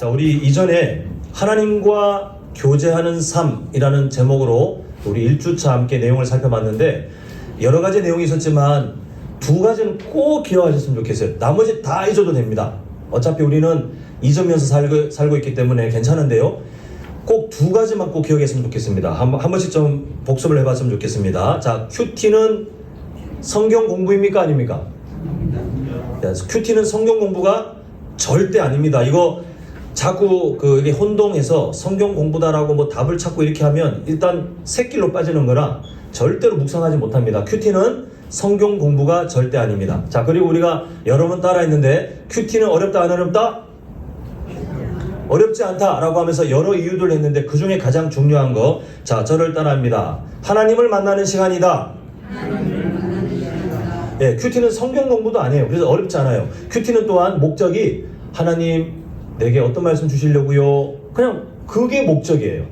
자, 우리 이전에 하나님과 교제하는 삶이라는 제목으로 우리 1주차 함께 내용을 살펴봤는데 여러 가지 내용이 있었지만 두 가지는 꼭 기억하셨으면 좋겠어요. 나머지 다 잊어도 됩니다. 어차피 우리는 잊으면서 살고 있기 때문에 괜찮은데요. 꼭 두 가지만 꼭 기억했으면 좋겠습니다. 한 번씩 좀 복습을 해봤으면 좋겠습니다. 자, 큐티는 성경 공부입니까? 아닙니까? 큐티는 성경 공부가 절대 아닙니다. 이거 자꾸 이게 혼동해서 성경 공부다라고 뭐 답을 찾고 이렇게 하면 일단 새길로 빠지는 거라 절대로 묵상하지 못합니다. 큐티는 성경 공부가 절대 아닙니다. 자, 그리고 우리가 여러 번 따라했는데 큐티는 어렵다 안 어렵다? 어렵지 않다라고 하면서 여러 이유들을 했는데 그 중에 가장 중요한 거, 자, 저를 따라합니다. 하나님을 만나는 시간이다. 예, 큐티는 성경 공부도 아니에요. 그래서 어렵지 않아요. 큐티는 또한 목적이 하나님 내게 어떤 말씀 주시려고요? 그냥 그게 목적이에요.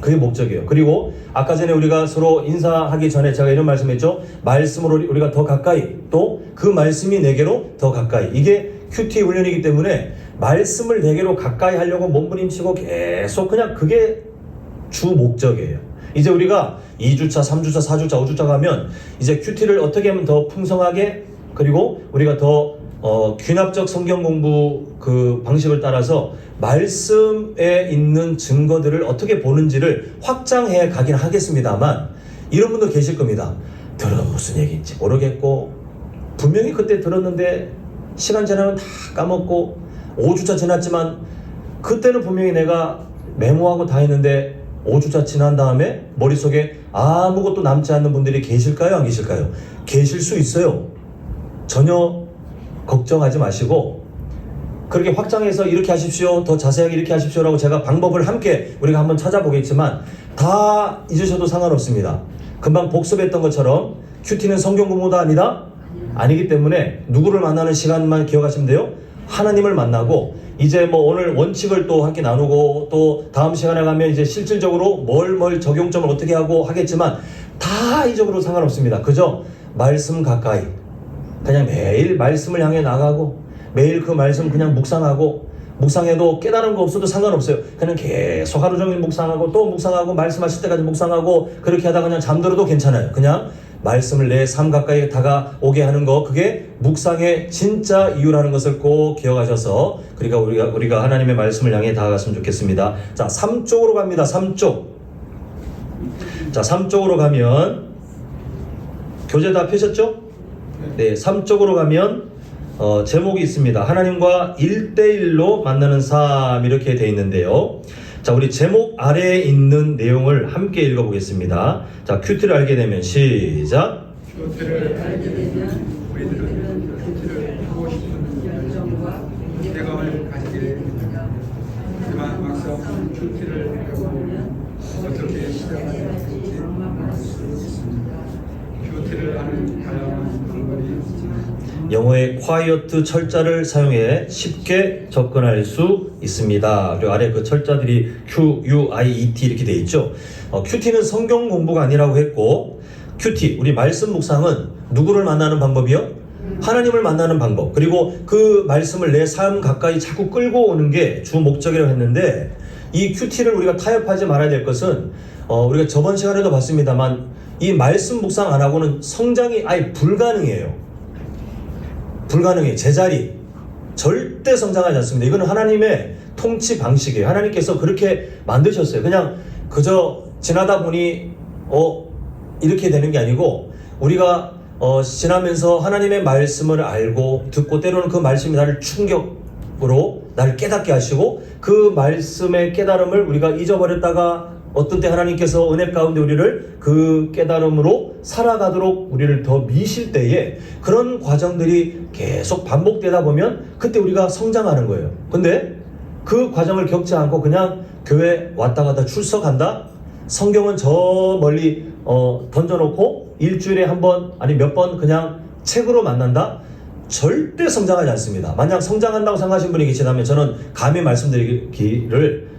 그게 목적이에요. 그리고 아까 전에 우리가 서로 인사하기 전에 제가 이런 말씀했죠. 말씀으로 우리가 더 가까이, 또 그 말씀이 내게로 더 가까이. 이게 큐티 훈련이기 때문에 말씀을 내게로 가까이 하려고 몸부림치고 계속 그냥 그게 주 목적이에요. 이제 우리가 2주차, 3주차, 4주차, 5주차 가면 이제 큐티를 어떻게 하면 더 풍성하게, 그리고 우리가 더 귀납적 성경 공부 그 방식을 따라서 말씀에 있는 증거들을 어떻게 보는지를 확장해 가긴 하겠습니다만, 이런 분도 계실 겁니다. 들어도 무슨 얘기인지 모르겠고, 분명히 그때 들었는데 시간 지나면 다 까먹고, 5주차 지났지만 그때는 분명히 내가 메모하고 다 했는데 5주차 지난 다음에 머릿속에 아무것도 남지 않는 분들이 계실까요? 안 계실까요? 계실 수 있어요. 전혀 걱정하지 마시고 그렇게 확장해서 이렇게 하십시오, 더 자세하게 이렇게 하십시오라고 제가 방법을 함께 우리가 한번 찾아보겠지만 다 잊으셔도 상관없습니다. 금방 복습했던 것처럼 큐티는 성경 공부도 아니다? 아니기 때문에 누구를 만나는 시간만 기억하시면 돼요. 하나님을 만나고, 이제 뭐 오늘 원칙을 또 함께 나누고 또 다음 시간에 가면 이제 실질적으로 뭘 적용점을 어떻게 하고 하겠지만 다 잊어버려도 상관없습니다. 그저 말씀 가까이 그냥 매일 말씀을 향해 나가고 매일 그 말씀 그냥 묵상하고, 묵상해도 깨달은 거 없어도 상관없어요. 그냥 계속 하루 종일 묵상하고 또 묵상하고 말씀하실 때까지 묵상하고 그렇게 하다가 그냥 잠들어도 괜찮아요. 그냥 말씀을 내 삶 가까이 다가오게 하는 거, 그게 묵상의 진짜 이유라는 것을 꼭 기억하셔서 그러니까 우리가 하나님의 말씀을 향해 다가갔으면 좋겠습니다. 자, 3쪽으로 갑니다. 3쪽. 자, 3쪽으로 가면 교재 다 펴셨죠? 네, 3쪽으로 가면 제목이 있습니다. 하나님과 1대1로 만나는 삶, 이렇게 되어 있는데요. 자, 우리 제목 아래에 있는 내용을 함께 읽어보겠습니다. 자, 큐티를 알게 되면 시작. 큐티를 알게 되면 우리들은 큐티를 하고 싶은 열정과 쾌감을 가지게 됩니다. 하지만 막상 큐티를 해보면 어떻게 시작해야 할지 막막할 수 있습니다. 큐티를 하는 다양한 방법이 있지만 영어의 quiet 철자를 사용해 쉽게 접근할 수 있습니다. 그리고 아래 그 철자들이 Q-U-I-E-T 이렇게 되어 있죠. 큐티는 성경 공부가 아니라고 했고, 큐티, 우리 말씀 묵상은 누구를 만나는 방법이요? 하나님을 만나는 방법. 그리고 그 말씀을 내 삶 가까이 자꾸 끌고 오는 게 주 목적이라고 했는데, 이 큐티를 우리가 타협하지 말아야 될 것은 우리가 저번 시간에도 봤습니다만 이 말씀 묵상 안 하고는 성장이 아예 불가능해요. 불가능해. 제자리 절대 성장하지 않습니다. 이거는 하나님의 통치 방식이에요. 하나님께서 그렇게 만드셨어요. 그냥 그저 지나다 보니 이렇게 되는 게 아니고, 우리가 지나면서 하나님의 말씀을 알고 듣고, 때로는 그 말씀이 나를 충격으로 나를 깨닫게 하시고, 그 말씀의 깨달음을 우리가 잊어버렸다가 어떤 때 하나님께서 은혜 가운데 우리를 그 깨달음으로 살아가도록 우리를 더 미실 때에 그런 과정들이 계속 반복되다 보면 그때 우리가 성장하는 거예요. 근데 그 과정을 겪지 않고 그냥 교회 왔다 갔다 출석한다? 성경은 저 멀리 던져놓고 일주일에 한 번 아니 몇 번 그냥 책으로 만난다? 절대 성장하지 않습니다. 만약 성장한다고 생각하시는 분이 계시다면 저는 감히 말씀드리기를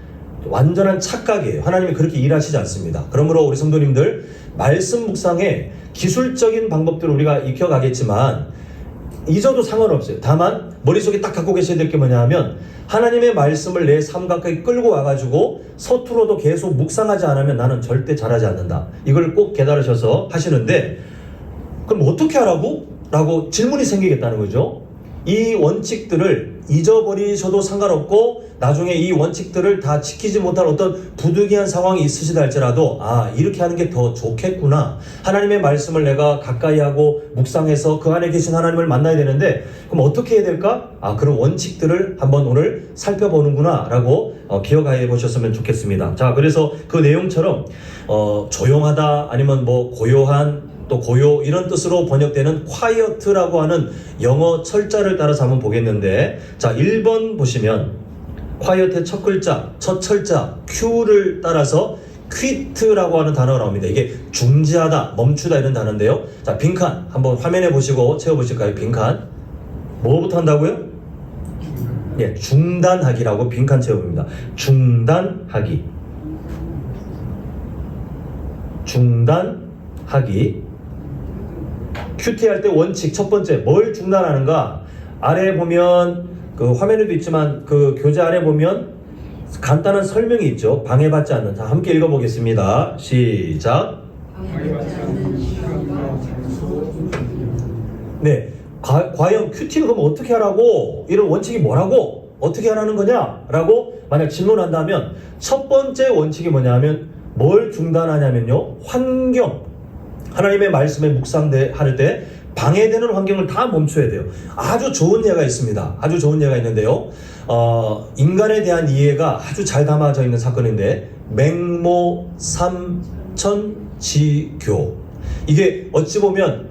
완전한 착각이에요. 하나님이 그렇게 일하시지 않습니다. 그러므로 우리 성도님들, 말씀 묵상의 기술적인 방법들을 우리가 익혀가겠지만 잊어도 상관없어요. 다만 머릿속에 딱 갖고 계셔야 될 게 뭐냐 하면 하나님의 말씀을 내 삶 가까이 끌고 와가지고 서투러도 계속 묵상하지 않으면 나는 절대 잘하지 않는다. 이걸 꼭 깨달으셔서 하시는데, 그럼 어떻게 하라고? 라고 질문이 생기겠다는 거죠. 이 원칙들을 잊어버리셔도 상관없고 나중에 이 원칙들을 다 지키지 못할 어떤 부득이한 상황이 있으시다 할지라도 이렇게 하는 게 더 좋겠구나. 하나님의 말씀을 내가 가까이 하고 묵상해서 그 안에 계신 하나님을 만나야 되는데 그럼 어떻게 해야 될까? 그런 원칙들을 한번 오늘 살펴보는구나 라고 기억해 보셨으면 좋겠습니다. 자, 그래서 그 내용처럼 조용하다 아니면 뭐 고요한 또 고요 이런 뜻으로 번역되는 quiet라고 하는 영어 철자를 따라서 한번 보겠는데, 자 1번 보시면 quiet의 첫 글자, 첫 철자 Q를 따라서 quit라고 하는 단어가 나옵니다. 이게 중지하다, 멈추다 이런 단어인데요. 자 빈칸 한번 화면에 보시고 채워보실까요? 빈칸 뭐부터 한다고요? 예, 중단하기라고 빈칸 채워봅니다. 중단하기, 중단하기. 큐티 할 때 원칙 첫 번째 뭘 중단하는가? 아래 보면 그 화면에도 있지만 그 교재 아래 보면 간단한 설명이 있죠. 방해받지 않는. 자, 함께 읽어보겠습니다. 시작. 방해받지 않는 시간과 장소. 네, 과연 큐티는 그럼 어떻게 하라고? 이런 원칙이 뭐라고? 어떻게 하라는 거냐? 라고 만약 질문한다면 첫 번째 원칙이 뭐냐면 뭘 중단하냐면요, 환경. 하나님의 말씀에 묵상할 때 방해되는 환경을 다 멈춰야 돼요. 아주 좋은 예가 있습니다. 아주 좋은 예가 있는데요. 인간에 대한 이해가 아주 잘 담아져 있는 사건인데 맹모 삼천지교. 이게 어찌 보면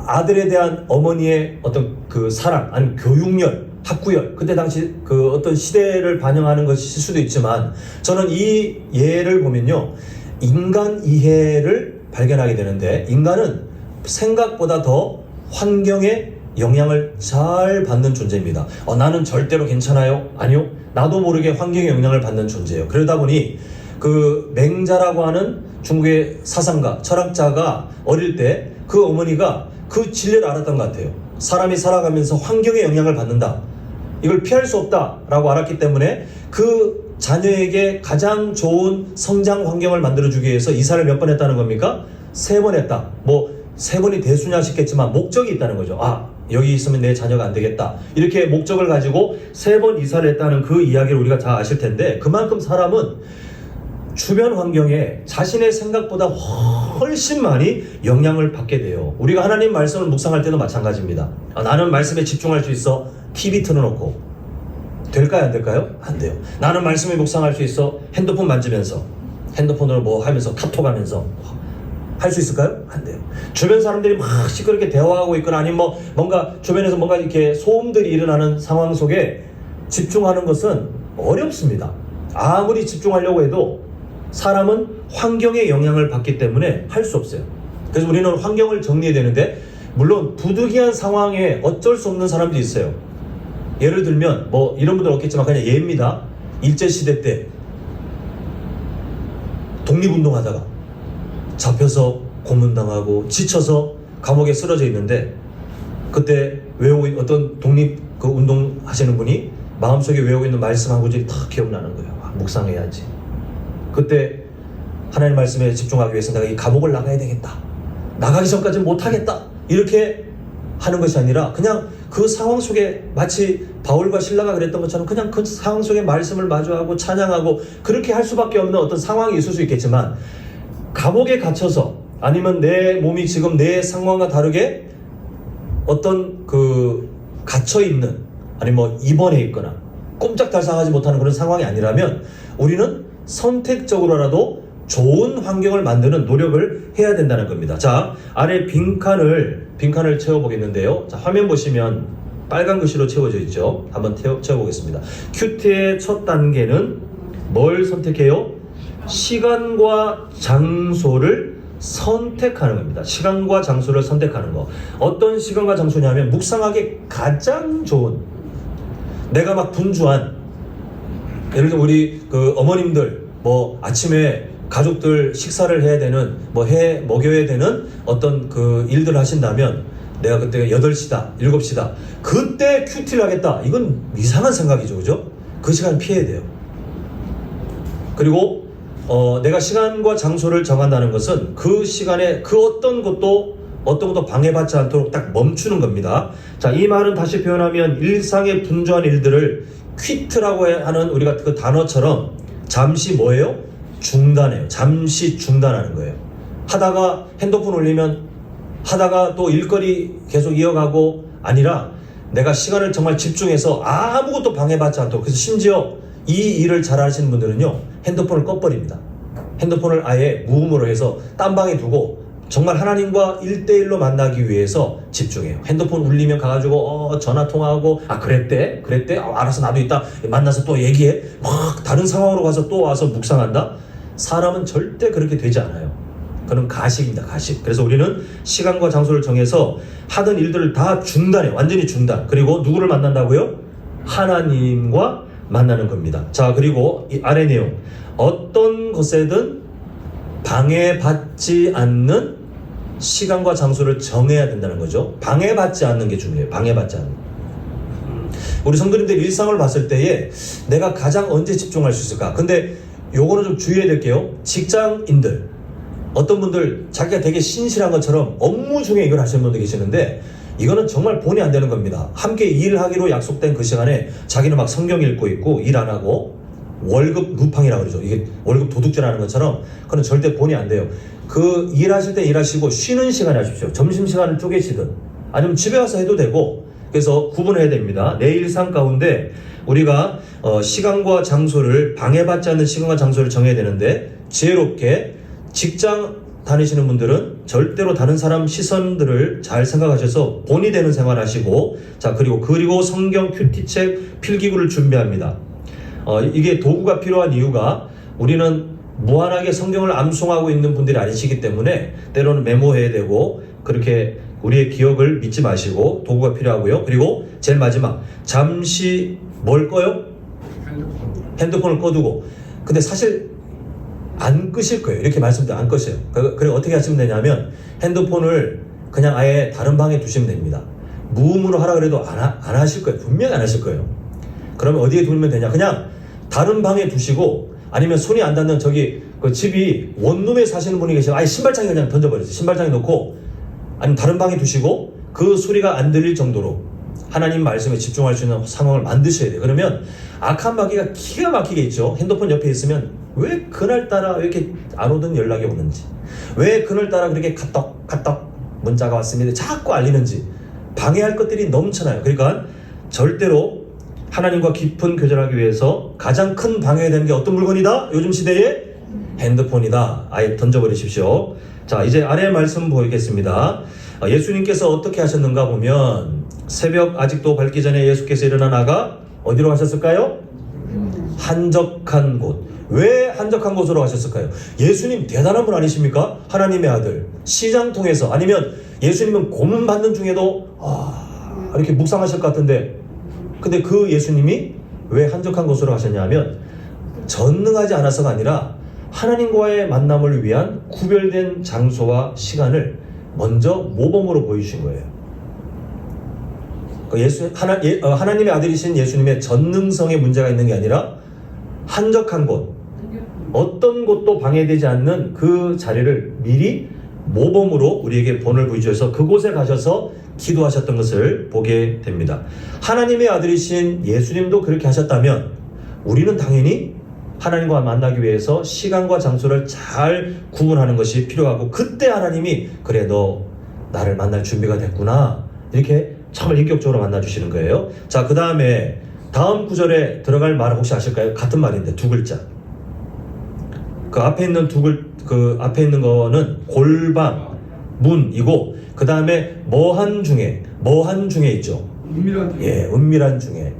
아들에 대한 어머니의 어떤 그 사랑, 아니면 교육열, 학구열, 그때 당시 그 어떤 시대를 반영하는 것일 수도 있지만 저는 이 예를 보면요, 인간 이해를 발견하게 되는데 인간은 생각보다 더 환경에 영향을 잘 받는 존재입니다. 나는 절대로 괜찮아요? 아니요. 나도 모르게 환경에 영향을 받는 존재예요. 그러다 보니 그 맹자라고 하는 중국의 사상가, 철학자가 어릴 때 그 어머니가 그 진리를 알았던 것 같아요. 사람이 살아가면서 환경에 영향을 받는다. 이걸 피할 수 없다라고 알았기 때문에 그 자녀에게 가장 좋은 성장 환경을 만들어주기 위해서 이사를 몇 번 했다는 겁니까? 3번 했다. 뭐 3번이 대수냐 싶겠지만 목적이 있다는 거죠. 여기 있으면 내 자녀가 안 되겠다. 이렇게 목적을 가지고 3번 이사를 했다는 그 이야기를 우리가 다 아실 텐데, 그만큼 사람은 주변 환경에 자신의 생각보다 훨씬 많이 영향을 받게 돼요. 우리가 하나님 말씀을 묵상할 때도 마찬가지입니다. 나는 말씀에 집중할 수 있어. TV 틀어놓고. 될까요? 안 될까요? 안 돼요. 나는 말씀에 묵상할 수 있어. 핸드폰 만지면서, 핸드폰으로 뭐 하면서 카톡하면서 할 수 있을까요? 안 돼요. 주변 사람들이 막 시끄럽게 대화하고 있거나 아니면 뭐 뭔가 주변에서 뭔가 이렇게 소음들이 일어나는 상황 속에 집중하는 것은 어렵습니다. 아무리 집중하려고 해도 사람은 환경에 영향을 받기 때문에 할 수 없어요. 그래서 우리는 환경을 정리해야 되는데, 물론 부득이한 상황에 어쩔 수 없는 사람들이 있어요. 예를 들면 뭐 이런 분들 없겠지만 그냥 예입니다. 일제시대 때 독립운동하다가 잡혀서 고문당하고 지쳐서 감옥에 쓰러져 있는데, 그때 어떤 독립 그 운동 하시는 분이 마음속에 외우고 있는 말씀 한 구절이 다 기억나는 거예요. 묵상해야지. 그때 하나님 말씀에 집중하기 위해서 내가 이 감옥을 나가야 되겠다. 나가기 전까지는 못하겠다. 이렇게 하는 것이 아니라 그냥 그 상황 속에 마치 바울과 실라가 그랬던 것처럼 그냥 그 상황 속에 말씀을 마주하고 찬양하고 그렇게 할 수밖에 없는 어떤 상황이 있을 수 있겠지만, 감옥에 갇혀서 아니면 내 몸이 지금 내 상황과 다르게 어떤 그 갇혀있는, 아니면 뭐 입원해 있거나 꼼짝달싹하지 못하는 그런 상황이 아니라면 우리는 선택적으로라도 좋은 환경을 만드는 노력을 해야 된다는 겁니다. 자, 아래 빈칸을 채워보겠는데요. 자, 화면 보시면 빨간 글씨로 채워져 있죠. 한번 채워보겠습니다. 큐티의 첫 단계는 뭘 선택해요? 시간과 장소를 선택하는 겁니다. 시간과 장소를 선택하는 거. 어떤 시간과 장소냐면 묵상하기 가장 좋은, 내가 막 분주한, 예를 들어 우리 그 어머님들 뭐 아침에 가족들 식사를 해야 되는, 뭐 해 먹여야 되는 어떤 그 일들을 하신다면, 내가 그때 8시다 7시다 그때 큐티를 하겠다, 이건 이상한 생각이죠. 그죠? 그 시간 피해야 돼요. 그리고 내가 시간과 장소를 정한다는 것은 그 시간에 그 어떤 것도 방해받지 않도록 딱 멈추는 겁니다. 자, 이 말은 다시 표현하면 일상에 분주한 일들을 퀴트라고 하는 우리가 그 단어처럼 잠시 뭐예요? 중단해요. 잠시 중단하는 거예요. 하다가 핸드폰 올리면 하다가 또 일거리 계속 이어가고 아니라 내가 시간을 정말 집중해서 아무것도 방해받지 않도록. 그래서 심지어 이 일을 잘 하시는 분들은요, 핸드폰을 꺼버립니다. 핸드폰을 아예 무음으로 해서 딴 방에 두고 정말 하나님과 1대1로 만나기 위해서 집중해요. 핸드폰 울리면 가가지고 전화 통화하고 그랬대? 알았어, 나도 이따 만나서 또 얘기해. 막 다른 상황으로 가서 또 와서 묵상한다? 사람은 절대 그렇게 되지 않아요. 그건 가식입니다. 가식. 그래서 우리는 시간과 장소를 정해서 하던 일들을 다 중단해. 완전히 중단. 그리고 누구를 만난다고요? 하나님과 만나는 겁니다. 자, 그리고 이 아래 내용, 어떤 것에든 방해받지 않는 시간과 장소를 정해야 된다는 거죠. 방해받지 않는 게 중요해요. 방해받지 않는. 우리 성도님들 일상을 봤을 때에 내가 가장 언제 집중할 수 있을까? 근데 요거는 좀 주의해야 될게요. 직장인들, 어떤 분들 자기가 되게 신실한 것처럼 업무 중에 이걸 하시는 분들 계시는데, 이거는 정말 본이 안 되는 겁니다. 함께 일하기로 약속된 그 시간에 자기는 막 성경 읽고 있고 일 안 하고 월급 루팡이라고 그러죠. 이게 월급 도둑질하는 것처럼. 그건 절대 본이 안 돼요. 그 일하실 때 일하시고 쉬는 시간에 하십시오. 점심시간을 쪼개시든 아니면 집에 와서 해도 되고. 그래서 구분해야 됩니다. 내 일상 가운데 우리가 시간과 장소를 방해받지 않는 시간과 장소를 정해야 되는데, 지혜롭게 직장 다니시는 분들은 절대로 다른 사람 시선들을 잘 생각하셔서 본이 되는 생활 하시고, 자, 그리고 성경 큐티책 필기구를 준비합니다. 이게 도구가 필요한 이유가, 우리는 무한하게 성경을 암송하고 있는 분들이 아니시기 때문에 때로는 메모해야 되고, 그렇게 우리의 기억을 믿지 마시고 도구가 필요하고요. 그리고 제일 마지막, 잠시 뭘 꺼요? 핸드폰을 꺼두고. 근데 사실 안 끄실 거예요. 이렇게 말씀드리면 안 끄세요. 그리고 어떻게 하시면 되냐면, 핸드폰을 그냥 아예 다른 방에 두시면 됩니다. 무음으로 하라 그래도 안 하실 거예요. 분명히 안 하실 거예요. 그러면 어디에 두면 되냐? 그냥 다른 방에 두시고, 아니면 손이 안 닿는 저기 그 집이 원룸에 사시는 분이 계시면 아예 신발장에 그냥 던져버리세요. 신발장에 놓고, 아니면 다른 방에 두시고 그 소리가 안 들릴 정도로 하나님 말씀에 집중할 수 있는 상황을 만드셔야 돼요. 그러면 악한 마귀가 기가 막히게 있죠. 핸드폰 옆에 있으면 왜 그날따라 왜 이렇게 안 오던 연락이 오는지, 왜 그날따라 그렇게 카톡 문자가 왔습니다 자꾸 알리는지, 방해할 것들이 넘쳐나요. 그러니까 절대로 하나님과 깊은 교제를 하기 위해서 가장 큰 방해되는 게 어떤 물건이다? 요즘 시대에 핸드폰이다. 아예 던져버리십시오. 자, 이제 아래 말씀 보겠습니다. 예수님께서 어떻게 하셨는가 보면, 새벽 아직도 밝기 전에 예수께서 일어나 나가 어디로 가셨을까요? 한적한 곳. 왜 한적한 곳으로 가셨을까요? 예수님 대단한 분 아니십니까? 하나님의 아들. 시장 통해서, 아니면 예수님은 고문 받는 중에도 이렇게 묵상하실 것 같은데, 근데 그 예수님이 왜 한적한 곳으로 가셨냐면, 전능하지 않아서가 아니라 하나님과의 만남을 위한 구별된 장소와 시간을 먼저 모범으로 보여주신 거예요. 하나님의 아들이신 예수님의 전능성에 문제가 있는 게 아니라 한적한 곳, 어떤 곳도 방해되지 않는 그 자리를 미리 모범으로 우리에게 본을 보여주셔서 그곳에 가셔서 기도하셨던 것을 보게 됩니다. 하나님의 아들이신 예수님도 그렇게 하셨다면 우리는 당연히 하나님과 만나기 위해서 시간과 장소를 잘 구분하는 것이 필요하고, 그때 하나님이 그래, 너 나를 만날 준비가 됐구나, 이렇게 정말 인격적으로 만나주시는 거예요. 자, 그 다음에 다음 구절에 들어갈 말 혹시 아실까요? 같은 말인데 두 글자. 그 앞에 있는 그 앞에 있는 거는 골방, 문이고, 그 다음에 뭐한 중에 있죠. 은밀한 중에. 예, 은밀한 중에.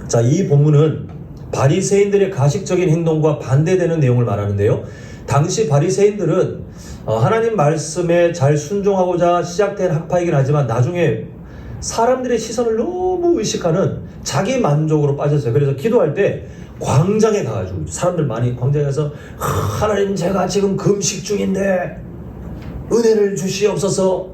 자, 이 본문은 바리새인들의 가식적인 행동과 반대되는 내용을 말하는데요. 당시 바리새인들은 하나님 말씀에 잘 순종하고자 시작된 학파이긴 하지만 나중에 사람들의 시선을 너무 의식하는 자기 만족으로 빠졌어요. 그래서 기도할 때 광장에 가가지고, 사람들 많이 광장에 가서 하나님, 제가 지금 금식 중인데 은혜를 주시옵소서,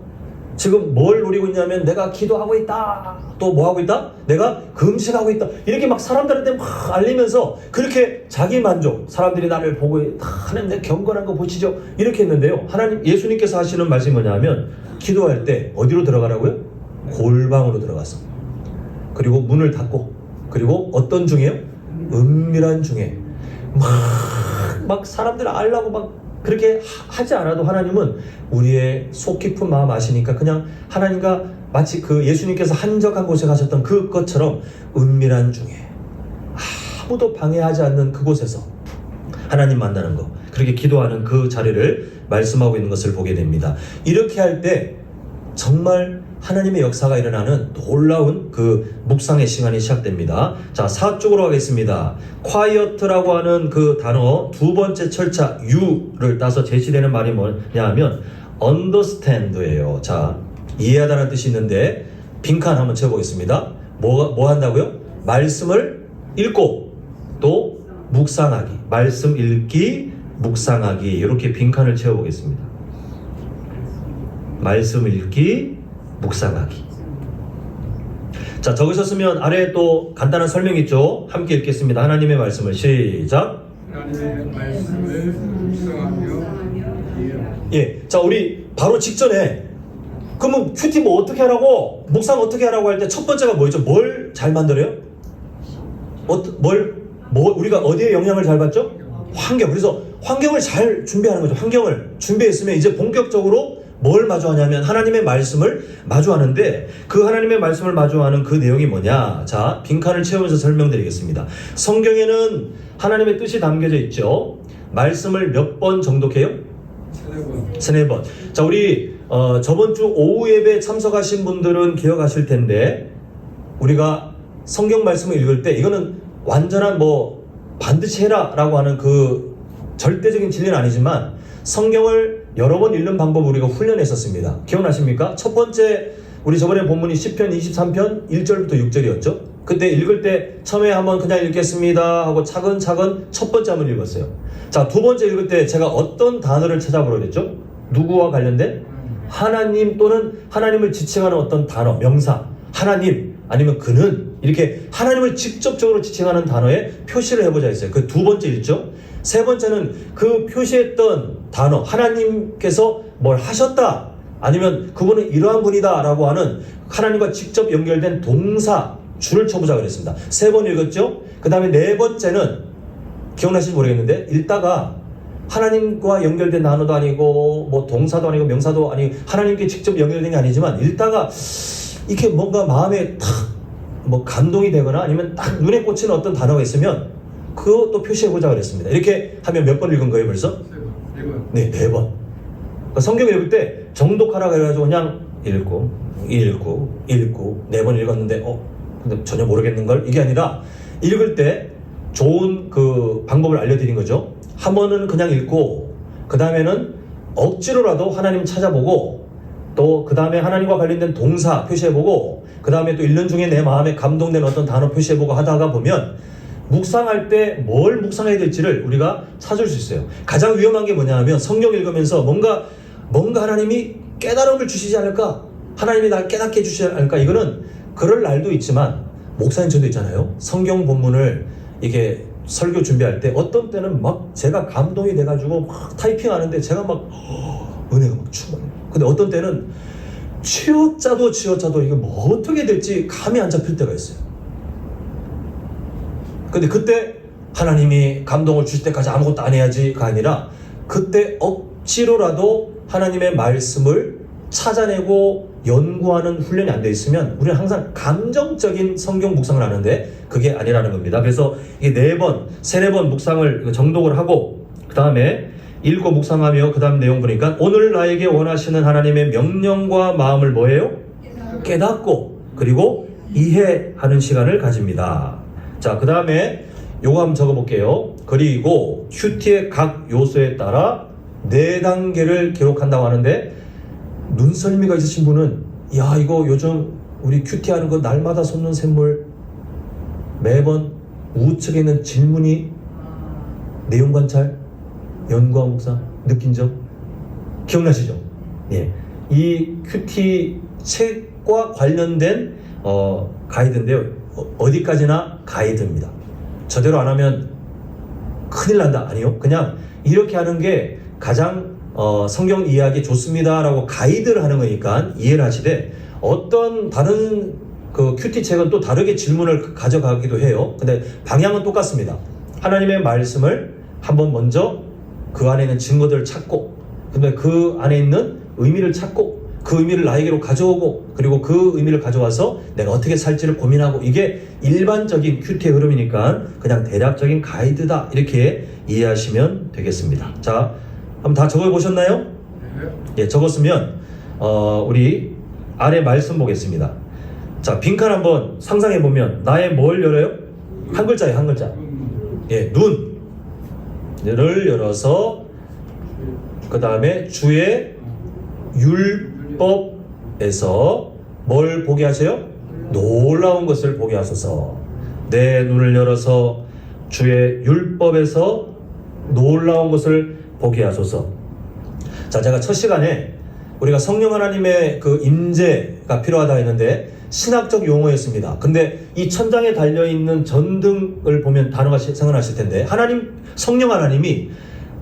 지금 뭘 노리고 있냐면 내가 기도하고 있다. 또 뭐 하고 있다? 내가 금식하고 있다. 이렇게 막 사람들한테 막 알리면서 그렇게 자기 만족, 사람들이 나를 보고 하나님 내 경건한 거 보시죠. 이렇게 했는데요. 하나님 예수님께서 하시는 말씀이 뭐냐면 기도할 때 어디로 들어가라고요? 골방으로 들어가서. 그리고 문을 닫고 그리고 어떤 중에요? 은밀한 중에 막 사람들 알라고 막 그렇게 하지 않아도 하나님은 우리의 속 깊은 마음 아시니까 그냥 하나님과 마치 그 예수님께서 한적한 곳에 가셨던 그것처럼 은밀한 중에 아무도 방해하지 않는 그곳에서 하나님 만나는 거, 그렇게 기도하는 그 자리를 말씀하고 있는 것을 보게 됩니다. 이렇게 할 때 정말 하나님의 역사가 일어나는 놀라운 그 묵상의 시간이 시작됩니다. 자, 4쪽으로 가겠습니다. quiet라고 하는 그 단어 두 번째 철자 U를 따서 제시되는 말이 뭐냐 하면 understand예요. 자, 이해하다는 뜻이 있는데 빈칸 한번 채워보겠습니다. 뭐 한다고요? 말씀을 읽고 또 묵상하기. 말씀 읽기, 묵상하기. 이렇게 빈칸을 채워보겠습니다. 말씀 읽기, 묵상하기. 자, 적으셨으면 아래에 또 간단한 설명이 있죠. 함께 읽겠습니다. 하나님의 말씀을 시작. 하나님의 말씀을 묵상하며 이해하라. 예, 자, 우리 바로 직전에 그러면 큐티 뭐 어떻게 하라고, 묵상 어떻게 하라고 할 때 첫 번째가 뭐였죠? 뭘 잘 만들어요? 우리가 어디에 영향을 잘 받죠? 환경. 그래서 환경을 잘 준비하는 거죠. 환경을 준비했으면 이제 본격적으로 뭘 마주하냐면 하나님의 말씀을 마주하는데 그 하나님의 말씀을 마주하는 그 내용이 뭐냐? 자, 빈칸을 채우면서 설명드리겠습니다. 성경에는 하나님의 뜻이 담겨져 있죠. 말씀을 몇 번 정독해요? 세네 번. 자, 우리 저번 주 오후 예배 참석하신 분들은 기억하실 텐데 우리가 성경 말씀을 읽을 때 이거는 완전한 뭐 반드시 해라라고 하는 그 절대적인 진리는 아니지만 성경을 여러 번 읽는 방법을 우리가 훈련했었습니다. 기억나십니까? 첫 번째 우리 저번에 본문이 시편 23편 1절부터 6절이었죠. 그때 읽을 때 처음에 한번 그냥 읽겠습니다 하고 차근차근 첫 번째 한번 읽었어요. 자, 두 번째 읽을 때 제가 어떤 단어를 찾아보라고 했죠? 누구와 관련된? 하나님 또는 하나님을 지칭하는 어떤 단어, 명사, 하나님 아니면 그는, 이렇게 하나님을 직접적으로 지칭하는 단어에 표시를 해보자 했어요. 그 두 번째 읽죠. 세 번째는 그 표시했던 단어, 하나님께서 뭘 하셨다 아니면 그분은 이러한 분이다 라고 하는 하나님과 직접 연결된 동사 줄을 쳐보자 그랬습니다. 세 번 읽었죠. 그 다음에 네 번째는 기억나실지 모르겠는데 읽다가 하나님과 연결된 단어도 아니고 뭐 동사도 아니고 명사도 아니고 하나님께 직접 연결된 게 아니지만 읽다가 이렇게 뭔가 마음에 탁 뭐 감동이 되거나 아니면 딱 눈에 꽂히는 어떤 단어가 있으면 그것도 표시해보자 그랬습니다. 이렇게 하면 몇 번 읽은 거예요 벌써? 네, 4번. 그러니까 성경 읽을 때 정독하라고 해가지고 그냥 읽고 4번 읽었는데 근데 전혀 모르겠는 걸, 이게 아니라 읽을 때 좋은 그 방법을 알려드린 거죠. 한 번은 그냥 읽고 그 다음에는 억지로라도 하나님 찾아보고 또 그 다음에 하나님과 관련된 동사 표시해보고 그 다음에 또 읽는 중에 내 마음에 감동된 어떤 단어 표시해보고 하다가 보면 묵상할 때 뭘 묵상해야 될지를 우리가 찾을 수 있어요. 가장 위험한 게 뭐냐 하면 성경 읽으면서 뭔가 하나님이 깨달음을 주시지 않을까, 하나님이 날 깨닫게 해주시지 않을까. 이거는 그럴 날도 있지만 목사님 저도 있잖아요. 성경 본문을 이게 설교 준비할 때 어떤 때는 막 제가 감동이 돼가지고 막 타이핑하는데 제가 막 은혜가 막 충만해요. 근데 어떤 때는 치어짜도 이거 뭐 어떻게 될지 감이 안 잡힐 때가 있어요. 근데 그때 하나님이 감동을 주실 때까지 아무것도 안 해야지가 아니라 그때 억지로라도 하나님의 말씀을 찾아내고 연구하는 훈련이 안 돼 있으면 우리는 항상 감정적인 성경 묵상을 하는데 그게 아니라는 겁니다. 그래서 이 4번, 3-4번 묵상을 정독을 하고 그 다음에 읽고 묵상하며 그 다음 내용 보니까 오늘 나에게 원하시는 하나님의 명령과 마음을 뭐예요? 깨닫고 그리고 이해하는 시간을 가집니다. 자, 그 다음에 요거 한번 적어볼게요. 그리고 큐티의 각 요소에 따라 4단계를 기록한다고 하는데 눈썰미가 있으신 분은 야, 이거 요즘 우리 큐티 하는 거 날마다 솟는 샘물 매번 우측에 있는 질문이 내용 관찰, 연구와 묵상, 느낀 점 기억나시죠? 예. 이 큐티 책과 관련된 가이드인데요. 어디까지나 가이드입니다. 저대로 안 하면 큰일 난다. 아니요. 그냥 이렇게 하는 게 가장 성경 이해하기 좋습니다라고 가이드를 하는 거니까 이해를 하시되, 어떤 다른 그 큐티 책은 또 다르게 질문을 가져가기도 해요. 근데 방향은 똑같습니다. 하나님의 말씀을 한번 먼저 그 안에 있는 증거들을 찾고, 근데 그 안에 있는 의미를 찾고, 그 의미를 나에게로 가져오고, 그리고 그 의미를 가져와서 내가 어떻게 살지를 고민하고, 이게 일반적인 큐티의 흐름이니까 그냥 대략적인 가이드다, 이렇게 이해하시면 되겠습니다. 자, 한번 다 적어보셨나요? 네. 예, 적었으면 우리 아래 말씀 보겠습니다. 자, 빈칸 한번 상상해 보면 나의 뭘 열어요? 한 글자예요, 한 글자. 예, 눈을 열어서 그 다음에 주의 율법에서 뭘 보게 하세요? 놀라운 것을 보게 하소서. 내 눈을 열어서 주의 율법에서 놀라운 것을 보게 하소서. 자, 제가 첫 시간에 우리가 성령 하나님의 그 임재가 필요하다 했는데 신학적 용어였습니다. 근데 이 천장에 달려있는 전등을 보면 단어가 생각나실 텐데, 성령 하나님이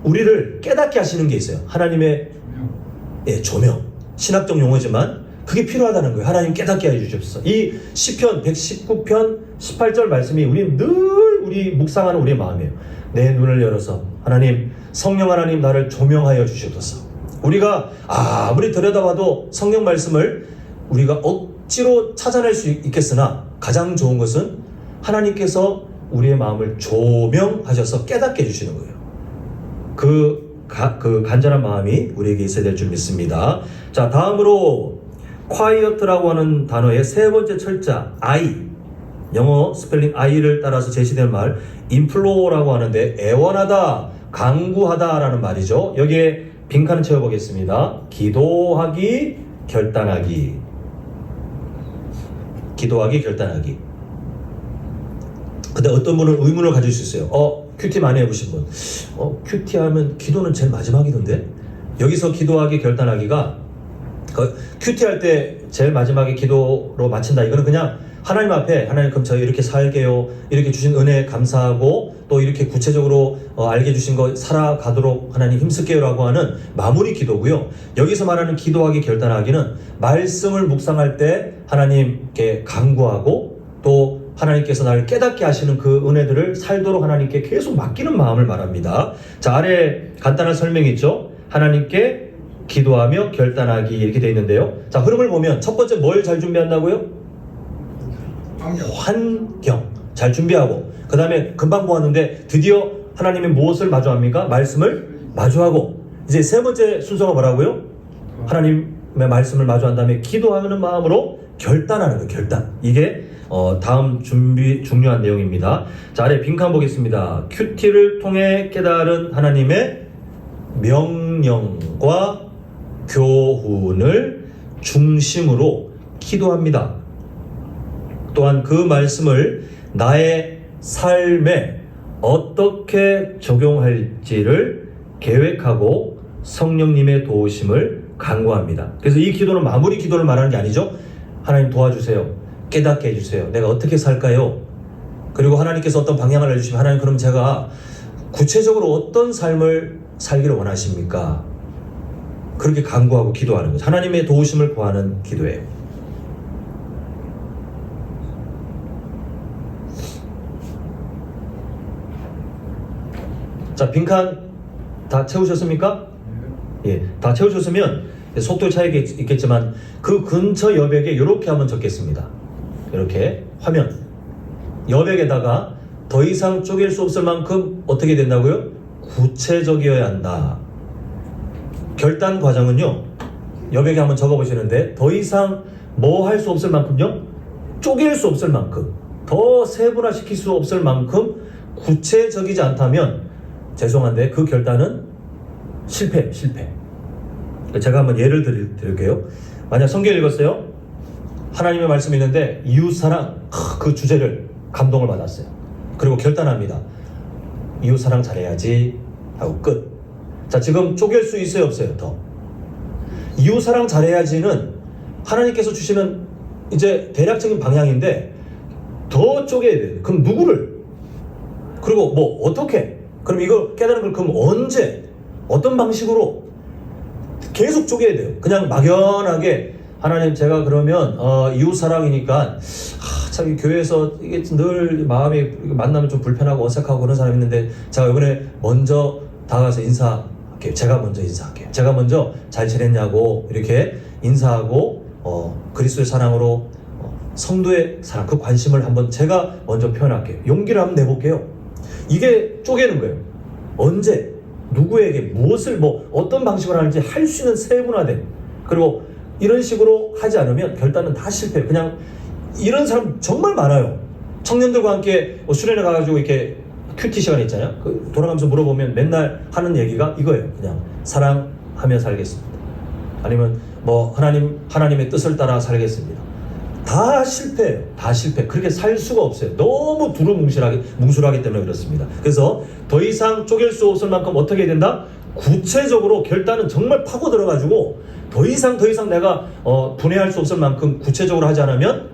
우리를 깨닫게 하시는 게 있어요. 하나님의 조명. 신학적 용어지만 그게 필요하다는 거예요. 하나님 깨닫게 해주십시오. 이 시편 119편 18절 말씀이 우리 묵상하는 우리의 마음이에요. 내 눈을 열어서 하나님, 성령 하나님 나를 조명하여 주시옵소서. 우리가 아무리 들여다봐도 성경 말씀을 우리가 억지로 찾아낼 수 있겠으나, 가장 좋은 것은 하나님께서 우리의 마음을 조명하셔서 깨닫게 해주시는 거예요. 그 간절한 마음이 우리에게 있어야 될 줄 믿습니다. 자, 다음으로 quiet라고 하는 단어의 세 번째 철자 I, 영어 스펠링 I를 따라서 제시된 말 implor라고 하는데, 애원하다, 간구하다라는 말이죠. 여기에 빈칸을 채워보겠습니다. 기도하기, 결단하기. 기도하기, 결단하기. 근데 어떤 분은 의문을 가질 수 있어요. 큐티 많이 해보신 분. 큐티 하면 기도는 제일 마지막이던데? 여기서 기도하기, 결단하기가 큐티 할 때 제일 마지막에 기도로 마친다. 이거는 그냥 하나님 앞에, 하나님 그럼 저희 이렇게 살게요, 이렇게 주신 은혜에 감사하고 또 이렇게 구체적으로 알게 주신 거 살아가도록 하나님 힘쓸게요 라고 하는 마무리 기도고요. 여기서 말하는 기도하기, 결단하기는 말씀을 묵상할 때 하나님께 간구하고, 또 하나님께서 나를 깨닫게 하시는 그 은혜들을 살도록 하나님께 계속 맡기는 마음을 말합니다. 자, 아래 간단한 설명이 있죠. 하나님께 기도하며 결단하기, 이렇게 되어 있는데요. 자, 흐름을 보면 첫 번째 뭘 잘 준비한다고요? 환경 잘 준비하고, 그 다음에 금방 보았는데 드디어 하나님의 무엇을 마주합니까? 말씀을 마주하고, 이제 세 번째 순서가 뭐라고요? 하나님의 말씀을 마주한 다음에 기도하는 마음으로 결단하는 거예요. 결단. 이게 다음 중요한 내용입니다. 자, 아래 빈칸 보겠습니다. 큐티를 통해 깨달은 하나님의 명령과 교훈을 중심으로 기도합니다. 또한 그 말씀을 나의 삶에 어떻게 적용할지를 계획하고 성령님의 도우심을 간구합니다. 그래서 이 기도는 마무리 기도를 말하는 게 아니죠. 하나님 도와주세요. 깨닫게 해주세요. 내가 어떻게 살까요? 그리고 하나님께서 어떤 방향을 내주시면, 하나님 그럼 제가 구체적으로 어떤 삶을 살기를 원하십니까? 그렇게 간구하고 기도하는 거죠. 하나님의 도우심을 구하는 기도예요. 자, 빈칸 다 채우셨습니까? 예, 다 채우셨으면 속도 차이가 있겠지만 그 근처 여백에 이렇게 한번 적겠습니다. 이렇게 화면 여백에다가 더 이상 쪼갤 수 없을 만큼 어떻게 된다고요? 구체적이어야 한다. 결단 과정은요, 여백에 한번 적어보시는데, 더 이상 뭐 할 수 없을 만큼요, 쪼갤 수 없을 만큼, 더 세분화시킬 수 없을 만큼 구체적이지 않다면 죄송한데 그 결단은 실패. 제가 한번 예를 드릴게요. 만약 성경 읽었어요. 하나님의 말씀이 있는데 이웃사랑, 그 주제를 감동을 받았어요. 그리고 결단합니다. 이웃사랑 잘해야지 하고 끝. 자, 지금 쪼갤 수 있어요, 없어요? 더 이웃사랑 잘해야지는 하나님께서 주시는 이제 대략적인 방향인데 더 쪼개야 돼요. 그럼 누구를? 그리고 뭐 어떻게? 그럼 이거 깨달은 걸 그럼 언제? 어떤 방식으로? 계속 쪼개야 돼요. 그냥 막연하게 하나님 제가 그러면 이웃사랑이니까 참 교회에서 이게 늘 마음이 만나면 좀 불편하고 어색하고 그런 사람이 있는데 제가 이번에 먼저 다가가서 인사할게요. 제가 먼저 인사할게요. 제가 먼저 잘 지냈냐고 이렇게 인사하고 그리스도의 사랑으로 성도의 사랑 그 관심을 한번 제가 먼저 표현할게요. 용기를 한번 내볼게요. 이게 쪼개는 거예요. 언제 누구에게 무엇을 뭐 어떤 방식으로 하는지 할 수 있는 세분화된 그리고 이런 식으로 하지 않으면 결단은 다 실패해요. 그냥 이런 사람 정말 많아요. 청년들과 함께 수련회 가가지고 이렇게 큐티 시간 있잖아요. 그 돌아가면서 물어보면 맨날 하는 얘기가 이거예요. 그냥 사랑하며 살겠습니다. 아니면 뭐 하나님의 뜻을 따라 살겠습니다. 다 실패예요. 다 실패. 그렇게 살 수가 없어요. 너무 두루뭉술하기 때문에 그렇습니다. 그래서 더 이상 쪼갤 수 없을 만큼 어떻게 해야 된다? 구체적으로 결단은 정말 파고 들어가지고 더 이상 내가 분해할 수 없을 만큼 구체적으로 하지 않으면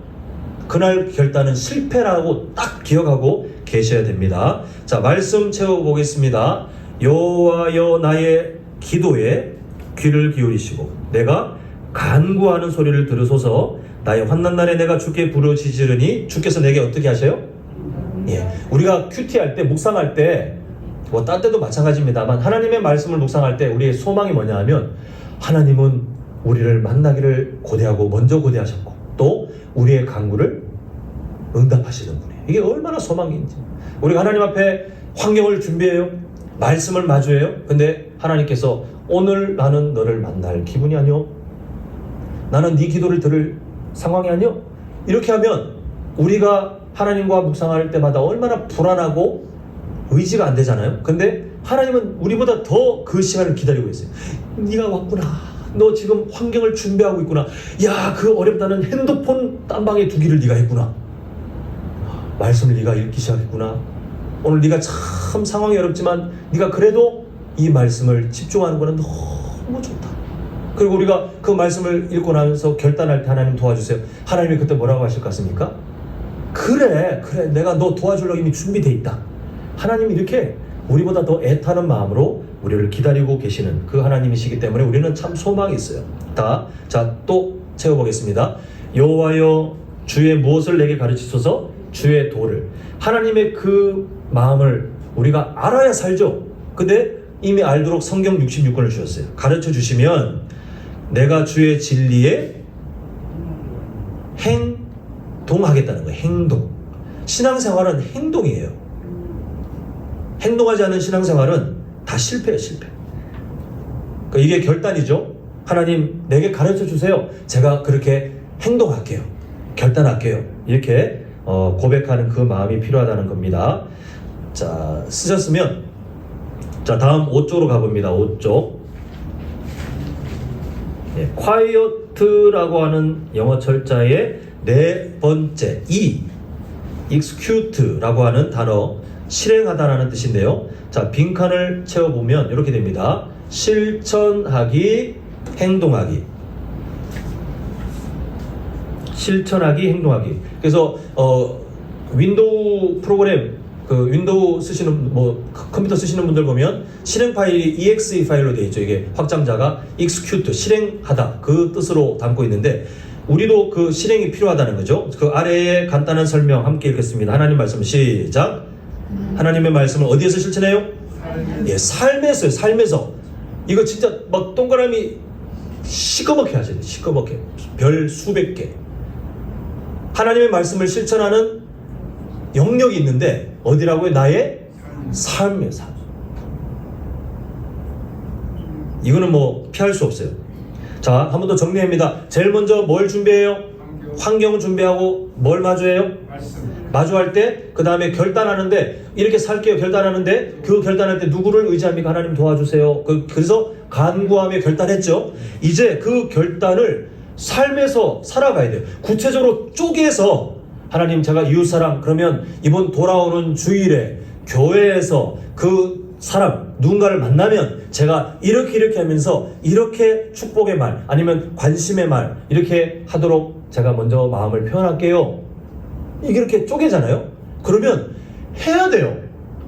그날 결단은 실패라고 딱 기억하고 계셔야 됩니다. 자, 말씀 채워보겠습니다. 여호와여 나의 기도에 귀를 기울이시고 내가 간구하는 소리를 들으소서. 나의 환난 날에 내가 주께 부르짖으리니 주께서 내게 어떻게 하셔요? 예, 우리가 큐티할 때 묵상할 때 뭐 딴 때도 마찬가지입니다만 하나님의 말씀을 묵상할 때 우리의 소망이 뭐냐 하면 하나님은 우리를 만나기를 고대하고 먼저 고대하셨고 또 우리의 간구를 응답하시는 분이에요. 이게 얼마나 소망인지. 우리가 하나님 앞에 환경을 준비해요. 말씀을 마주해요. 근데 하나님께서 오늘 나는 너를 만날 기분이 아니오. 나는 네 기도를 들을 상황이 아니오. 이렇게 하면 우리가 하나님과 묵상할 때마다 얼마나 불안하고 의지가 안 되잖아요. 근데 하나님은 우리보다 더 그 시간을 기다리고 있어요. 네가 왔구나. 너 지금 환경을 준비하고 있구나. 야, 그 어렵다는 핸드폰 딴방에 두기를 네가 했구나. 말씀을 네가 읽기 시작했구나. 오늘 네가 참 상황이 어렵지만 네가 그래도 이 말씀을 집중하는 거는 너무 좋다. 그리고 우리가 그 말씀을 읽고 나면서 결단할 때 하나님 도와주세요. 하나님이 그때 뭐라고 하실 것 같습니까? 그래 내가 너 도와주려고 이미 준비되어 있다. 하나님이 이렇게 우리보다 더 애타는 마음으로 우리를 기다리고 계시는 그 하나님이시기 때문에 우리는 참 소망이 있어요. 자, 또 채워보겠습니다. 여호와여 주의 무엇을 내게 가르치소서. 주의 도를. 하나님의 그 마음을 우리가 알아야 살죠. 근데 이미 알도록 성경 66권을 주셨어요. 가르쳐 주시면 내가 주의 진리에 행동하겠다는 거예요. 행동. 신앙생활은 행동이에요. 행동하지 않은 신앙생활은 다 실패예요. 실패. 그러니까 이게 결단이죠. 하나님 내게 가르쳐 주세요. 제가 그렇게 행동할게요. 결단할게요. 이렇게 고백하는 그 마음이 필요하다는 겁니다. 자, 쓰셨으면 자, 다음 5쪽으로 가봅니다. 5쪽. 예, quiet라고 하는 영어 철자의 네 번째 execute라고 하는 단어 실행하다라는 뜻인데요. 자, 빈칸을 채워보면 이렇게 됩니다. 실천하기, 행동하기. 실천하기, 행동하기. 그래서 윈도우 프로그램 윈도우 쓰시는 컴퓨터 쓰시는 분들 보면 실행 파일이 exe 파일로 되어 있죠. 이게 확장자가 execute 실행하다 그 뜻으로 담고 있는데 우리도 그 실행이 필요하다는 거죠. 그 아래에 간단한 설명 함께 읽겠습니다. 하나님 말씀 시작. 하나님의 말씀을 어디에서 실천해요? 예, 삶에서요. 삶에서. 이거 진짜 막 동그라미 시꺼멓게 하셔야 돼요. 시꺼멓게. 별 수백 개. 하나님의 말씀을 실천하는 영역이 있는데 어디라고요? 나의 삶의 삶. 이거는 뭐 피할 수 없어요. 자, 한 번 더 정리합니다. 제일 먼저 뭘 준비해요? 환경을 준비하고 뭘 마주해요? 마주할 때 그 다음에 결단하는데 이렇게 살게요. 결단하는데 그 결단할 때 누구를 의지합니까? 하나님 도와주세요. 그래서 간구하며 결단했죠. 이제 그 결단을 삶에서 살아가야 돼요. 구체적으로 쪼개서 하나님 제가 이웃사랑 그러면 이번 돌아오는 주일에 교회에서 그 사람, 누군가를 만나면 제가 이렇게 하면서 이렇게 축복의 말 아니면 관심의 말 이렇게 하도록 제가 먼저 마음을 표현할게요. 이게 이렇게 쪼개잖아요. 그러면 해야 돼요.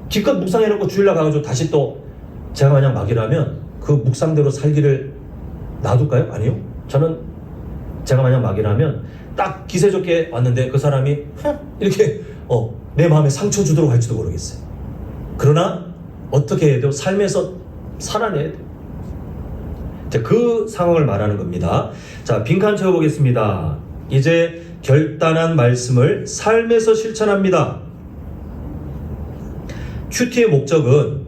기껏 묵상해놓고 주일날 가가지고 다시 또 제가 만약 막이라면 그 묵상대로 살기를 놔둘까요? 아니요. 저는 제가 만약 막이라면 딱 기세 좋게 왔는데 그 사람이 이렇게 내 마음에 상처 주도록 할지도 모르겠어요. 그러나 어떻게 해도 삶에서 살아내야 돼요. 자, 그 상황을 말하는 겁니다. 자, 빈칸 채워보겠습니다. 이제 결단한 말씀을 삶에서 실천합니다. 큐티의 목적은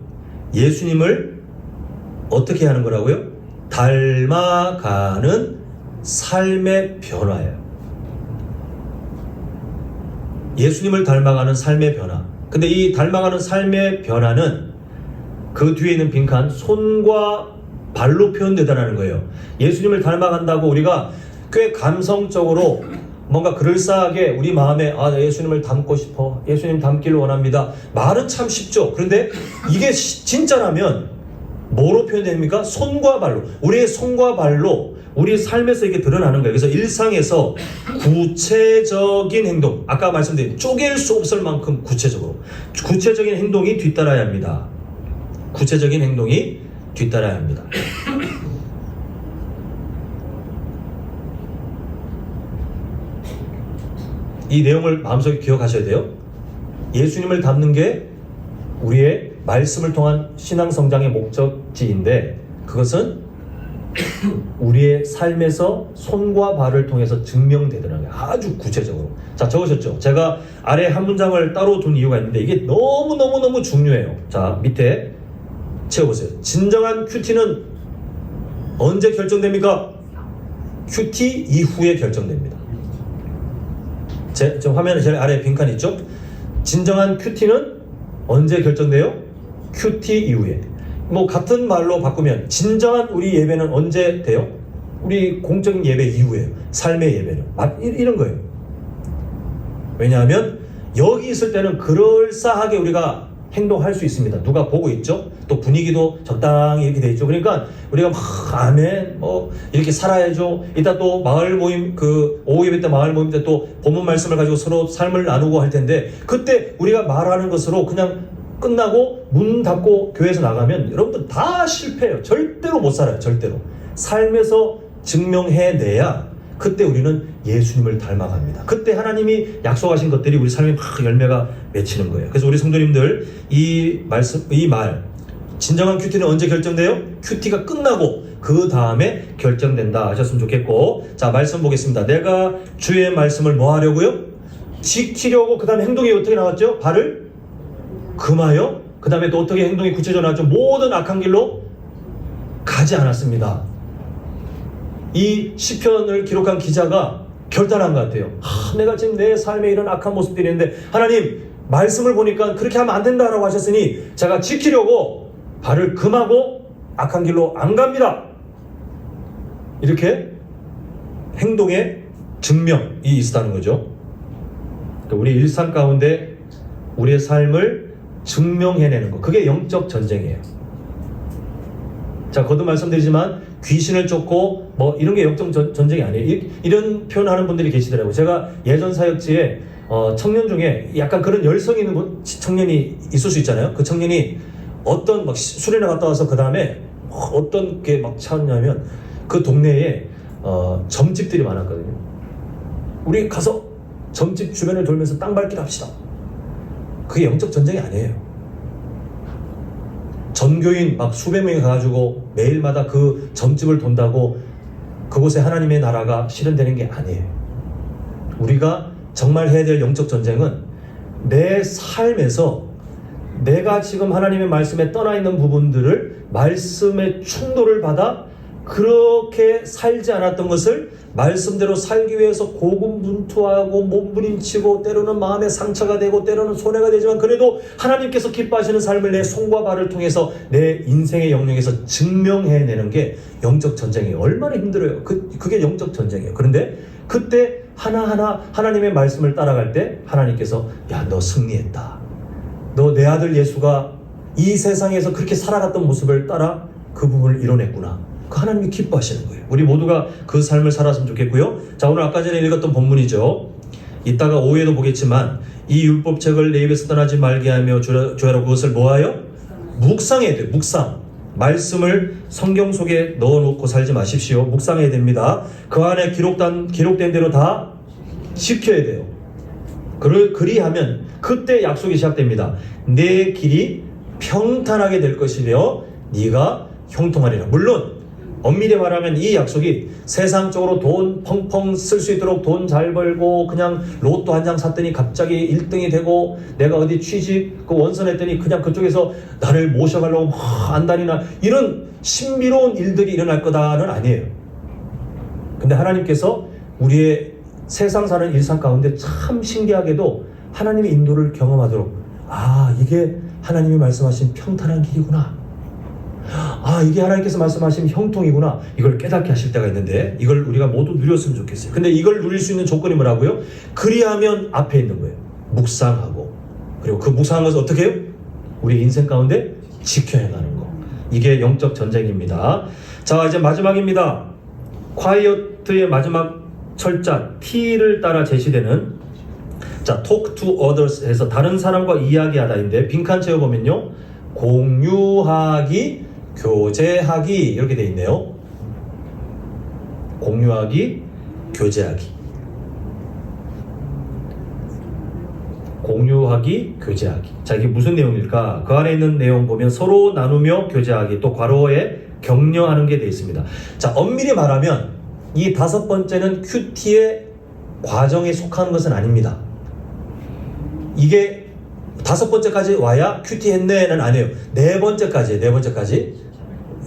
예수님을 어떻게 하는 거라고요? 닮아가는 삶의 변화예요. 예수님을 닮아가는 삶의 변화. 근데 이 닮아가는 삶의 변화는 그 뒤에 있는 빈칸 손과 발로 표현되다라는 거예요. 예수님을 닮아간다고 우리가 꽤 감성적으로 뭔가 그럴싸하게 우리 마음에 예수님을 닮고 싶어, 예수님 닮기를 원합니다. 말은 참 쉽죠. 그런데 이게 진짜라면 뭐로 표현됩니까? 손과 발로. 우리의 손과 발로 우리 삶에서 이게 드러나는 거예요. 그래서 일상에서 구체적인 행동, 아까 말씀드린 쪼갤 수 없을 만큼 구체적인 행동이 뒤따라야 합니다. 구체적인 행동이 뒤따라야 합니다. 이 내용을 마음속에 기억하셔야 돼요. 예수님을 닮는 게 우리의 말씀을 통한 신앙 성장의 목적지인데 그것은 우리의 삶에서 손과 발을 통해서 증명되더라고요. 아주 구체적으로. 자, 적으셨죠? 제가 아래 한 문장을 따로 둔 이유가 있는데 이게 너무 중요해요. 자, 밑에 채워보세요. 진정한 큐티는 언제 결정됩니까? 큐티 이후에 결정됩니다. 지금 화면에 제일 아래에 빈칸 있죠? 진정한 큐티는 언제 결정돼요? 큐티 이후에. 뭐 같은 말로 바꾸면 진정한 우리 예배는 언제 돼요? 우리 공적인 예배 이후에요. 삶의 예배는. 이런 거예요. 왜냐하면 여기 있을 때는 그럴싸하게 우리가 행동할 수 있습니다. 누가 보고 있죠? 또 분위기도 적당히 이렇게 돼 있죠. 그러니까 우리가 막 아멘 이렇게 살아야죠. 이따 또 마을 모임 오후 예배 때 마을 모임 때 또 본문 말씀을 가지고 서로 삶을 나누고 할 텐데 그때 우리가 말하는 것으로 그냥 끝나고 문 닫고 교회에서 나가면 여러분들 다 실패해요. 절대로 못 살아요. 절대로. 삶에서 증명해내야 그때 우리는 예수님을 닮아갑니다. 그때 하나님이 약속하신 것들이 우리 삶에 막 열매가 맺히는 거예요. 그래서 우리 성도님들 이 말 진정한 큐티는 언제 결정돼요? 큐티가 끝나고 그 다음에 결정된다 하셨으면 좋겠고, 자 말씀 보겠습니다. 내가 주의 말씀을 뭐 하려고요? 지키려고. 그 다음에 행동이 어떻게 나왔죠? 발을 금하여. 그 다음에 또 어떻게 행동이 구체적으로 나왔죠? 모든 악한 길로 가지 않았습니다. 이 시편을 기록한 기자가 결단한 것 같아요. 내가 지금 내 삶에 이런 악한 모습들이 있는데 하나님 말씀을 보니까 그렇게 하면 안 된다라고 하셨으니 제가 지키려고 발을 금하고 악한 길로 안 갑니다. 이렇게 행동의 증명이 있었다는 거죠. 우리 일상 가운데 우리의 삶을 증명해내는 것, 그게 영적 전쟁이에요. 자, 거듭 말씀드리지만 귀신을 쫓고 뭐 이런 게 영적 전쟁이 아니에요. 이런 표현하는 분들이 계시더라고요. 제가 예전 사역지에 청년 중에 약간 그런 열성이 있는 청년이 있을 수 있잖아요. 그 청년이 어떤 막 수련회 갔다 와서 그 다음에 어떤 게 막 찾냐면 그 동네에 점집들이 많았거든요. 우리 가서 점집 주변을 돌면서 땅 밟기를 합시다. 그게 영적 전쟁이 아니에요. 전교인 막 수백 명이 가가지고 매일마다 그 점집을 돈다고 그곳에 하나님의 나라가 실현되는 게 아니에요. 우리가 정말 해야 될 영적 전쟁은 내 삶에서 내가 지금 하나님의 말씀에 떠나 있는 부분들을 말씀의 충돌을 받아 그렇게 살지 않았던 것을 말씀대로 살기 위해서 고군분투하고 몸부림치고 때로는 마음에 상처가 되고 때로는 손해가 되지만 그래도 하나님께서 기뻐하시는 삶을 내 손과 발을 통해서 내 인생의 영역에서 증명해내는 게 영적 전쟁이에요. 얼마나 힘들어요. 그게 영적 전쟁이에요. 그런데 그때 하나하나 하나님의 말씀을 따라갈 때 하나님께서 야, 너 승리했다. 너 내 아들 예수가 이 세상에서 그렇게 살아갔던 모습을 따라 그 부분을 이뤄냈구나. 그 하나님이 기뻐하시는 거예요. 우리 모두가 그 삶을 살았으면 좋겠고요. 자, 오늘 아까 전에 읽었던 본문이죠. 이따가 오후에도 보겠지만 이 율법책을 내 입에서 떠나지 말게 하며 주야로 그것을 뭐하여? 묵상해야 돼요. 묵상. 말씀을 성경 속에 넣어놓고 살지 마십시오. 묵상해야 됩니다. 그 안에 기록된 대로 다 지켜야 돼요. 그리하면 그때 약속이 시작됩니다. 내 길이 평탄하게 될 것이며 네가 형통하리라. 물론 엄밀히 말하면 이 약속이 세상적으로 돈 펑펑 쓸 수 있도록 돈 잘 벌고 그냥 로또 한 장 샀더니 갑자기 1등이 되고 내가 어디 취직 원선했더니 그냥 그쪽에서 나를 모셔가려고 막 안달이나 이런 신비로운 일들이 일어날 거다는 아니에요. 근데 하나님께서 우리의 세상 사는 일상 가운데 참 신기하게도 하나님의 인도를 경험하도록 이게 하나님이 말씀하신 평탄한 길이구나. 이게 하나님께서 말씀하신 형통이구나. 이걸 깨닫게 하실 때가 있는데 이걸 우리가 모두 누렸으면 좋겠어요. 근데 이걸 누릴 수 있는 조건이 뭐라고요? 그리하면 앞에 있는 거예요. 묵상하고. 그리고 그 묵상한 것을 어떻게 해요? 우리 인생 가운데 지켜 행하는 거. 이게 영적 전쟁입니다. 자, 이제 마지막입니다. 콰이어트의 마지막 철자 T를 따라 제시되는 talk to others 해서 다른 사람과 이야기하다인데 빈칸 채워보면요. 공유하기, 교제하기 이렇게 돼 있네요. 공유하기, 교제하기. 공유하기, 교제하기. 자, 이게 무슨 내용일까? 그 안에 있는 내용 보면 서로 나누며 교제하기, 또 괄호에 격려하는 게 돼 있습니다. 자, 엄밀히 말하면 이 5번째는 큐티의 과정에 속하는 것은 아닙니다. 이게 5번째까지 와야 큐티 했네는 아니에요. 4번째까지예요. 4번째까지.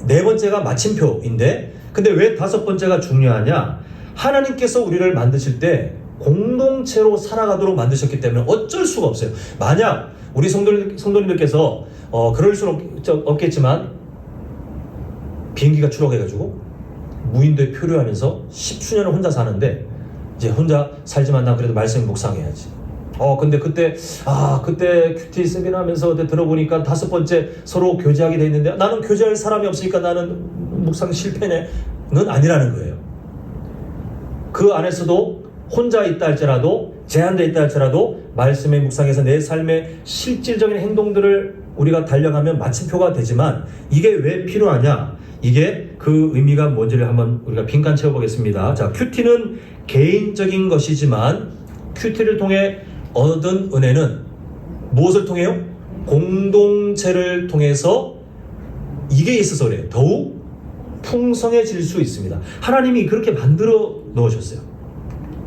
4번째가 마침표인데 근데 왜 5번째가 중요하냐? 하나님께서 우리를 만드실 때 공동체로 살아가도록 만드셨기 때문에 어쩔 수가 없어요. 만약 우리 성도님들께서 그럴 수는 없겠지만 비행기가 추락해가지고 무인도에 표류하면서 10수년을 혼자 사는데 이제 혼자 살지만 난 그래도 말씀 묵상해야지. 근데 그때 큐티 세미나 하면서 들어보니까 5번째 서로 교제하게 돼 있는데 나는 교제할 사람이 없으니까 나는 묵상 실패네는 아니라는 거예요. 그 안에서도 혼자 있다 할지라도 제한되어 있다 할지라도 말씀의 묵상에서 내 삶의 실질적인 행동들을 우리가 달려가면 마침표가 되지만 이게 왜 필요하냐? 이게 그 의미가 뭔지를 한번 우리가 빈칸 채워보겠습니다. 자, 큐티는 개인적인 것이지만 큐티를 통해 얻은 은혜는 무엇을 통해요? 공동체를 통해서 이게 있어서 그래요. 더욱 풍성해질 수 있습니다. 하나님이 그렇게 만들어 놓으셨어요.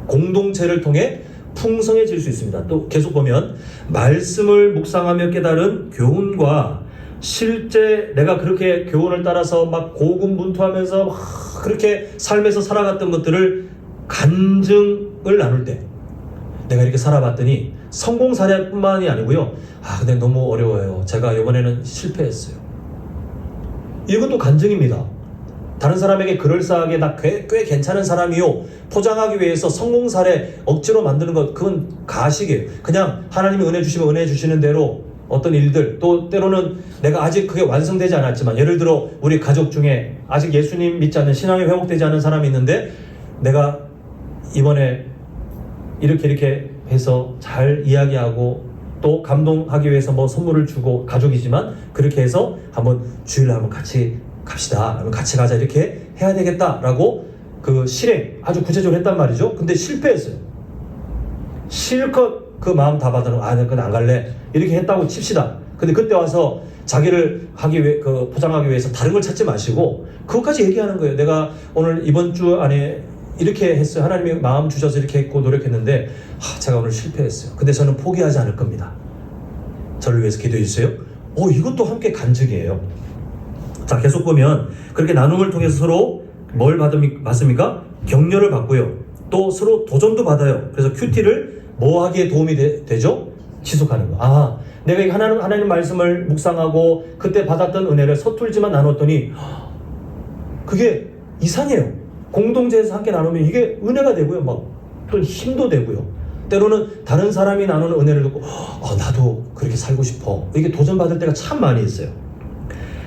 공동체를 통해 풍성해질 수 있습니다. 또 계속 보면 말씀을 묵상하며 깨달은 교훈과 실제 내가 그렇게 교훈을 따라서 막 고군분투하면서 막 그렇게 삶에서 살아갔던 것들을 간증을 나눌 때 내가 이렇게 살아봤더니 성공 사례뿐만이 아니고요. 근데 너무 어려워요. 제가 이번에는 실패했어요. 이것도 간증입니다. 다른 사람에게 그럴싸하게 나 꽤 괜찮은 사람이요 포장하기 위해서 성공 사례 억지로 만드는 것 그건 가식이에요. 그냥 하나님이 은혜 주시면 은혜 주시는 대로 어떤 일들 또 때로는 내가 아직 그게 완성되지 않았지만 예를 들어 우리 가족 중에 아직 예수님 믿지 않는 신앙이 회복되지 않은 사람이 있는데 내가 이번에 이렇게 해서 잘 이야기하고 또 감동하기 위해서 뭐 선물을 주고 가족이지만 그렇게 해서 한번 주일날 한번 같이 갑시다. 같이 가자. 이렇게 해야 되겠다라고 그 실행 아주 구체적으로 했단 말이죠. 근데 실패했어요. 실컷 그 마음 다 받아놓고 그건 안 갈래. 이렇게 했다고 칩시다. 근데 그때 와서 자기를 포장하기 위해서 다른 걸 찾지 마시고 그것까지 얘기하는 거예요. 내가 오늘 이번 주 안에 이렇게 했어요. 하나님이 마음 주셔서 이렇게 했고 노력했는데 제가 오늘 실패했어요. 근데 저는 포기하지 않을 겁니다. 저를 위해서 기도해 주세요. 이것도 함께 간증이에요. 자, 계속 보면 그렇게 나눔을 통해서 서로 뭘 받습니까? 격려를 받고요. 또 서로 도전도 받아요. 그래서 큐티를 뭐 하기에 도움이 되죠? 지속하는 거. 내가 하나님 말씀을 묵상하고 그때 받았던 은혜를 서툴지만 나눴더니 그게 이상해요. 공동체에서 함께 나누면 이게 은혜가 되고요. 막 또 힘도 되고요. 때로는 다른 사람이 나누는 은혜를 듣고 나도 그렇게 살고 싶어. 이게 도전받을 때가 참 많이 있어요.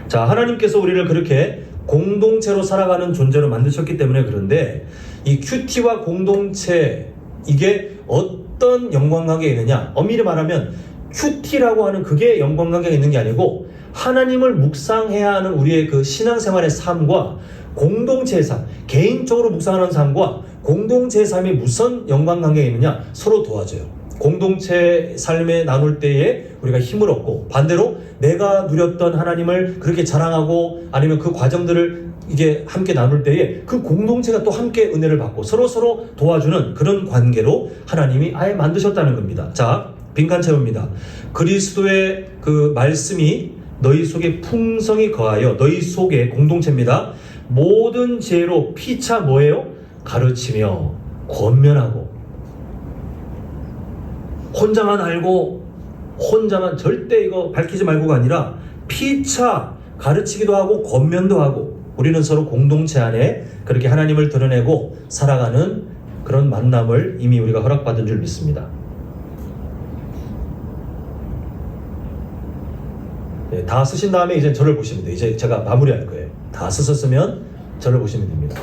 자, 하나님께서 우리를 그렇게 공동체로 살아가는 존재로 만드셨기 때문에 그런데 이 큐티와 공동체 이게 어떤 연관관계가 있느냐? 엄밀히 말하면 큐티라고 하는 그게 연관관계가 있는 게 아니고 하나님을 묵상해야 하는 우리의 그 신앙생활의 삶과 공동체의 삶, 개인적으로 묵상하는 삶과 공동체의 삶이 무슨 연관관계가 있느냐? 서로 도와줘요. 공동체 삶에 나눌 때에 우리가 힘을 얻고 반대로 내가 누렸던 하나님을 그렇게 자랑하고 아니면 그 과정들을 이게 함께 나눌 때에 그 공동체가 또 함께 은혜를 받고 서로 도와주는 그런 관계로 하나님이 아예 만드셨다는 겁니다. 자, 빈칸 채웁니다. 그리스도의 그 말씀이 너희 속에 풍성히 거하여 너희 속에 공동체입니다. 모든 지혜로 피차 뭐예요? 가르치며 권면하고 혼자만 알고 혼자만 절대 이거 밝히지 말고가 아니라 피차 가르치기도 하고 권면도 하고 우리는 서로 공동체 안에 그렇게 하나님을 드러내고 살아가는 그런 만남을 이미 우리가 허락받은 줄 믿습니다. 네, 다 쓰신 다음에 이제 저를 보시면 돼요. 이제 제가 마무리할 거예요. 다 쓰셨으면 저를 보시면 됩니다.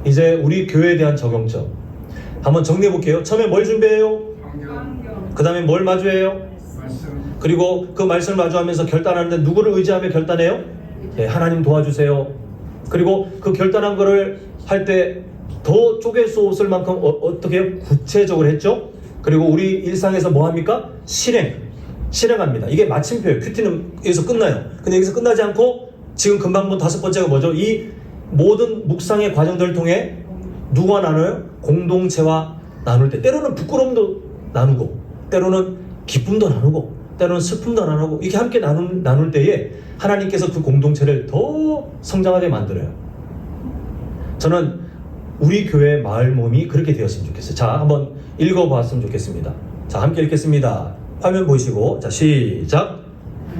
이제 우리 교회에 대한 적용점 한번 정리해 볼게요. 처음에 뭘 준비해요? 그 다음에 뭘 마주해요? 말씀. 그리고 그 말씀을 마주하면서 결단하는데 누구를 의지하며 결단해요? 네, 하나님 도와주세요. 그리고 그 결단한 거를 할 때 더 쪼갤 수 없을 만큼 어떻게 해요? 구체적으로 했죠? 그리고 우리 일상에서 뭐 합니까? 실행합니다. 이게 마침표예요. 큐티는 여기서 끝나요. 근데 여기서 끝나지 않고 지금 금방 본 5번째가 뭐죠? 이 모든 묵상의 과정들을 통해 누구와 나눠요? 공동체와 나눌 때 때로는 부끄러움도 나누고 때로는 기쁨도 나누고 때로는 슬픔도 나누고 이렇게 함께 나눌 때에 하나님께서 그 공동체를 더 성장하게 만들어요. 저는 우리 교회 마을 모임이 그렇게 되었으면 좋겠어요. 자, 한번 읽어봤으면 좋겠습니다. 자, 함께 읽겠습니다. 화면 보시고 자, 시작.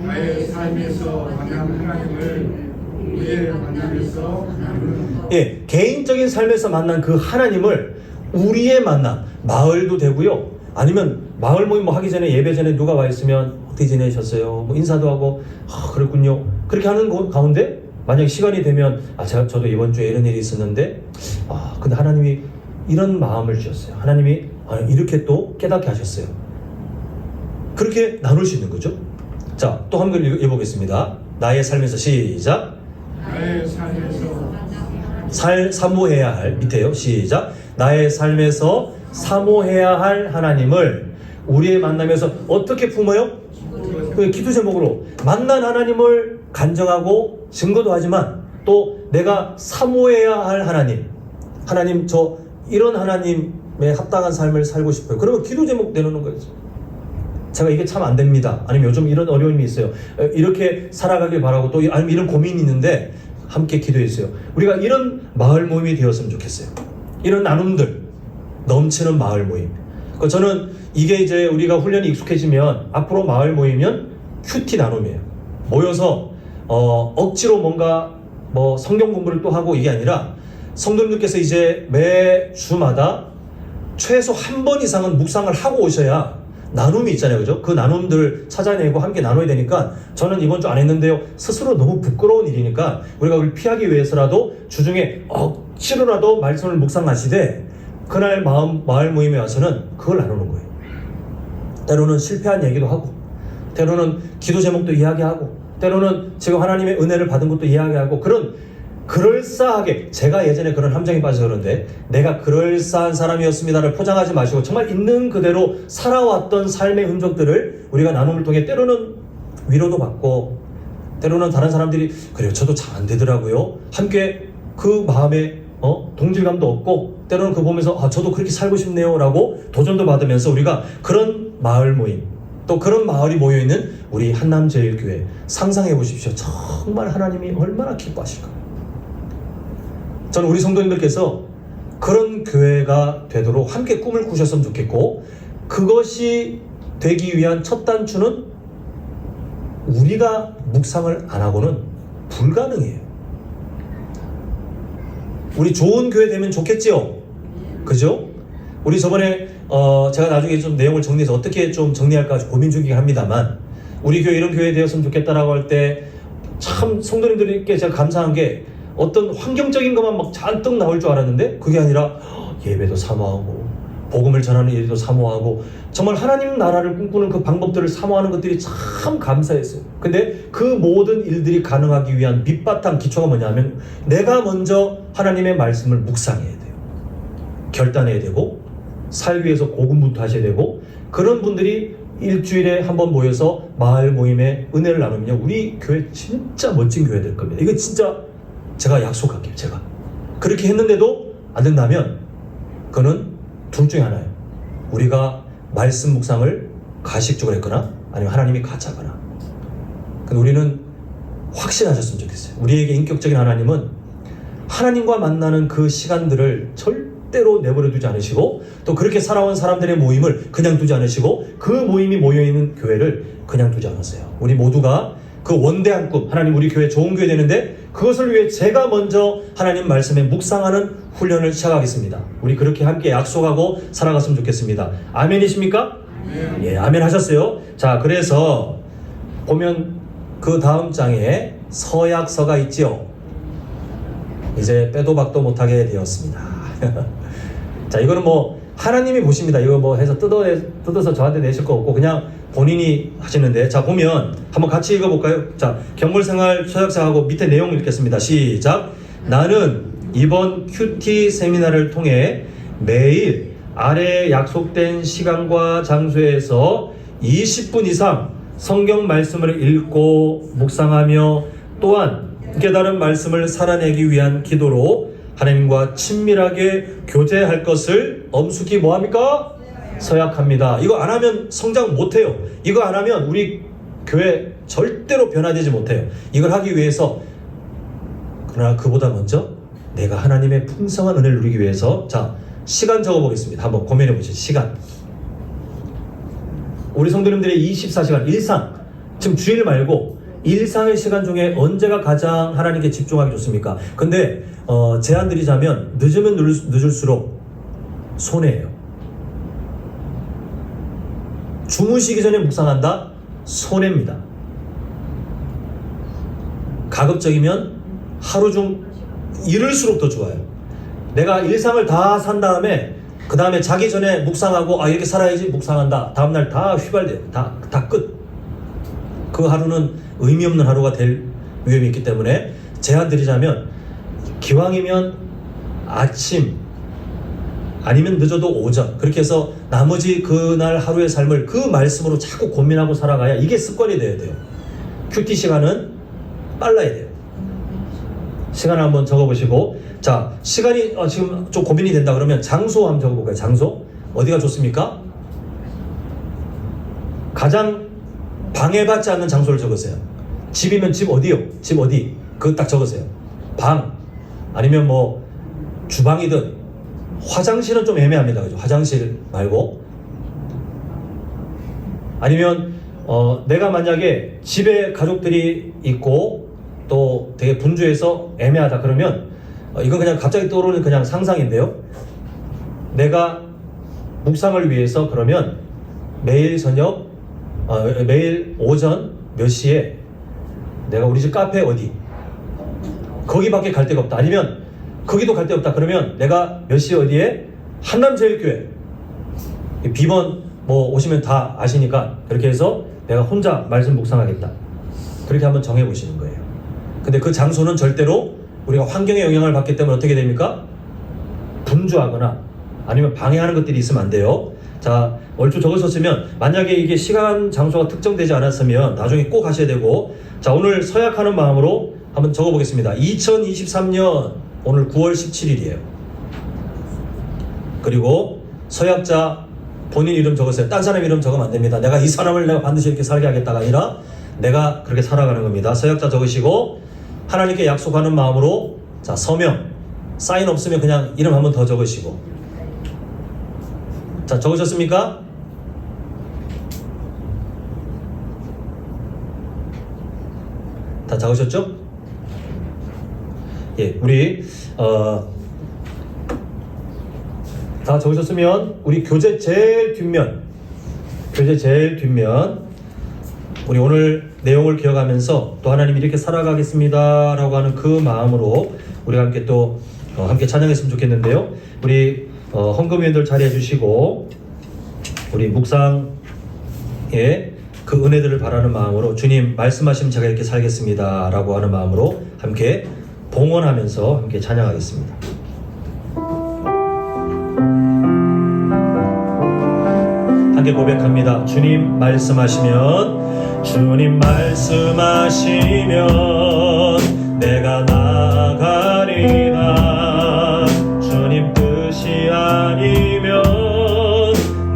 나의 삶에서 만난 하나님을 우리의 만남에서 나누는 예, 개인적인 삶에서 만난 그 하나님을 우리의 만남, 마을도 되고요. 아니면 마을 모임 뭐 하기 전에 예배 전에 누가 와 있으면 어떻게 지내셨어요? 뭐 인사도 하고 그렇군요. 그렇게 하는 가운데 만약에 시간이 되면 저도 이번 주에 이런 일이 있었는데 근데 하나님이 이런 마음을 주셨어요. 하나님이 이렇게 또 깨닫게 하셨어요. 그렇게 나눌 수 있는 거죠. 자, 또 한 번 읽어보겠습니다. 나의 삶에서 시작. 나의 삶에서 사모해야 할 밑에요. 시작. 나의 삶에서 사모해야 할 하나님을 우리의 만남에서 어떻게 품어요? 그 기도 제목으로 만난 하나님을 간증하고 증거도 하지만 또 내가 사모해야 할 하나님 저 이런 하나님에 합당한 삶을 살고 싶어요. 그러면 기도 제목 내놓는 거예요. 제가 이게 참 안 됩니다. 아니면 요즘 이런 어려움이 있어요. 이렇게 살아가길 바라고 또 아니면 이런 고민이 있는데 함께 기도했어요. 우리가 이런 마을 모임이 되었으면 좋겠어요. 이런 나눔들 넘치는 마을 모임. 저는 이게 이제 우리가 훈련이 익숙해지면 앞으로 마을 모이면 큐티 나눔이에요. 모여서 억지로 뭔가 뭐 성경 공부를 또 하고 이게 아니라 성도님들께서 이제 매 주마다 최소 한 번 이상은 묵상을 하고 오셔야 나눔이 있잖아요. 그죠? 그 나눔들 찾아내고 함께 나눠야 되니까 저는 이번 주 안 했는데요. 스스로 너무 부끄러운 일이니까 우리가 그걸 피하기 위해서라도 주중에 억지로라도 말씀을 묵상하시되 그날 마을 모임에 와서는 그걸 나누는 거예요. 때로는 실패한 얘기도 하고 때로는 기도 제목도 이야기하고 때로는 지금 하나님의 은혜를 받은 것도 이야기하고 그런 그럴싸하게 제가 예전에 그런 함정에 빠져서 그런데 내가 그럴싸한 사람이었습니다를 포장하지 마시고 정말 있는 그대로 살아왔던 삶의 흔적들을 우리가 나눔을 통해 때로는 위로도 받고 때로는 다른 사람들이 그래요 저도 잘 안 되더라고요 함께 그 마음에 동질감도 얻고 때로는 그거 보면서 저도 그렇게 살고 싶네요 라고 도전도 받으면서 우리가 그런 마을 모임 또 그런 마을이 모여있는 우리 한남제일교회 상상해 보십시오. 정말 하나님이 얼마나 기뻐하실까. 저는 우리 성도님들께서 그런 교회가 되도록 함께 꿈을 꾸셨으면 좋겠고 그것이 되기 위한 첫 단추는 우리가 묵상을 안 하고는 불가능해요. 우리 좋은 교회 되면 좋겠지요? 그죠? 우리 저번에 제가 나중에 좀 내용을 정리해서 어떻게 좀 정리할까 고민 중이긴 합니다만, 우리 교회 이런 교회 되었으면 좋겠다라고 할 때 참 성도님들께 제가 감사한 게 어떤 환경적인 것만 막 잔뜩 나올 줄 알았는데 그게 아니라 예배도 사모하고 복음을 전하는 일도 사모하고 정말 하나님 나라를 꿈꾸는 그 방법들을 사모하는 것들이 참 감사했어요. 근데 그 모든 일들이 가능하기 위한 밑바탕 기초가 뭐냐면 내가 먼저 하나님의 말씀을 묵상해야 돼요. 결단해야 되고 살기 위해서 고군분투 하셔야 되고, 그런 분들이 일주일에 한 번 모여서 마을 모임에 은혜를 나누면요, 우리 교회 진짜 멋진 교회 될 겁니다. 이거 진짜 제가 약속할게요. 제가 그렇게 했는데도 안 된다면 그거는 둘 중에 하나예요. 우리가 말씀 묵상을 가식적으로 했거나 아니면 하나님이 가짜거나. 근데 우리는 확신하셨으면 좋겠어요. 우리에게 인격적인 하나님은 하나님과 만나는 그 시간들을 절대로 내버려 두지 않으시고, 또 그렇게 살아온 사람들의 모임을 그냥 두지 않으시고, 그 모임이 모여있는 교회를 그냥 두지 않았어요. 우리 모두가 그 원대한 꿈, 하나님 우리 교회 좋은 교회 되는데 그것을 위해 제가 먼저 하나님 말씀에 묵상하는 훈련을 시작하겠습니다. 우리 그렇게 함께 약속하고 살아갔으면 좋겠습니다. 아멘이십니까? 아멘. 예, 아멘 하셨어요. 자, 그래서 보면 그 다음 장에 서약서가 있지요. 이제 빼도 박도 못하게 되었습니다. 자, 이거는 뭐 하나님이 보십니다. 이거 뭐 해서 뜯어서 저한테 내실 거 없고 그냥 본인이 하시는데, 자, 보면 한번 같이 읽어볼까요? 자, 경물생활 서약서하고 밑에 내용 읽겠습니다. 시작. 나는 이번 큐티 세미나를 통해 매일 아래 약속된 시간과 장소에서 20분 이상 성경 말씀을 읽고 묵상하며 또한 깨달은 말씀을 살아내기 위한 기도로 하나님과 친밀하게 교제할 것을 엄숙히 뭐합니까? 서약합니다. 이거 안 하면 성장 못해요. 이거 안 하면 우리 교회 절대로 변화되지 못해요. 이걸 하기 위해서, 그러나 그보다 먼저 내가 하나님의 풍성한 은혜를 누리기 위해서, 자, 시간 적어보겠습니다. 한번 고민해 보시죠. 시간. 우리 성도님들의 24시간 일상, 지금 주일 말고 일상의 시간 중에 언제가 가장 하나님께 집중하기 좋습니까? 근데 제안 드리자면 늦으면 늦을수록 손해예요. 주무시기 전에 묵상한다? 손해입니다. 가급적이면 하루 중 이를수록 더 좋아요. 내가 일상을 다 산 다음에 그 다음에 자기 전에 묵상하고 이렇게 살아야지 묵상한다. 다음날 다 휘발돼요. 다 끝. 그 하루는 의미 없는 하루가 될 위험이 있기 때문에 제안 드리자면 기왕이면 아침 아니면 늦어도 오전, 그렇게 해서 나머지 그날 하루의 삶을 그 말씀으로 자꾸 고민하고 살아가야 이게 습관이 돼야 돼요. 큐티 시간은 빨라야 돼요. 시간을 한번 적어보시고, 자, 시간이 지금 좀 고민이 된다 그러면 장소 한번 적어볼까요? 장소 어디가 좋습니까? 가장 방해받지 않는 장소를 적으세요. 집이면 집 어디요? 집 어디? 그거 딱 적으세요. 방 아니면 뭐 주방이든. 화장실은 좀 애매합니다. 그죠? 화장실 말고. 아니면 내가 만약에 집에 가족들이 있고 또 되게 분주해서 애매하다 그러면 이건 그냥 갑자기 떠오르는 그냥 상상인데요. 내가 묵상을 위해서 그러면 매일 저녁 매일 오전 몇 시에 내가 우리 집 카페 어디 거기밖에 갈 데가 없다. 아니면 거기도 갈 데 없다. 그러면 내가 몇 시 어디에 한남제일교회 비번 뭐 오시면 다 아시니까 그렇게 해서 내가 혼자 말씀 묵상하겠다. 그렇게 한번 정해보시는 거예요. 근데 그 장소는 절대로 우리가 환경의 영향을 받기 때문에 어떻게 됩니까? 분주하거나 아니면 방해하는 것들이 있으면 안 돼요. 자, 얼추 적으셨으면 만약에 이게 시간 장소가 특정되지 않았으면 나중에 꼭 하셔야 되고, 자, 오늘 서약하는 마음으로 한번 적어보겠습니다. 2023년 오늘 9월 17일이에요. 그리고 서약자 본인 이름 적으세요. 딴 사람 이름 적으면 안 됩니다. 내가 이 사람을 내가 반드시 이렇게 살게 하겠다가 아니라 내가 그렇게 살아가는 겁니다. 서약자 적으시고 하나님께 약속하는 마음으로, 자, 서명, 사인 없으면 그냥 이름 한번 더 적으시고. 자, 적으셨습니까? 다 적으셨죠? 예, 우리 다 적으셨으면 우리 교재 제일 뒷면, 우리 오늘 내용을 기억하면서 또 하나님 이렇게 살아가겠습니다 라고 하는 그 마음으로 우리가 함께 또 함께 찬양했으면 좋겠는데요. 우리 헌금위원들 자리해 주시고 우리 묵상의 그 은혜들을 바라는 마음으로 주님 말씀하시면 제가 이렇게 살겠습니다 라고 하는 마음으로 함께 봉헌하면서 함께 찬양하겠습니다. 함께 고백합니다. 주님 말씀하시면 내가 나가리라. 주님 뜻이 아니면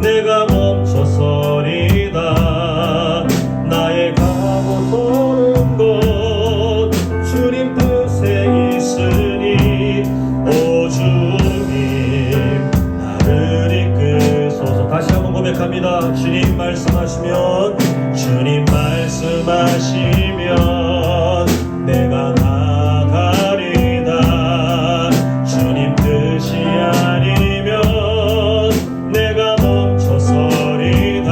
내가 멈춰서리다. 나의 가고 서는 곳 주님 뜻에 있으니 오 주님 나를 이끄소서. 다시 한번 고백합니다. 주님 말씀하시면 내가 나가리다. 주님 뜻이 아니면 내가 멈춰서리다.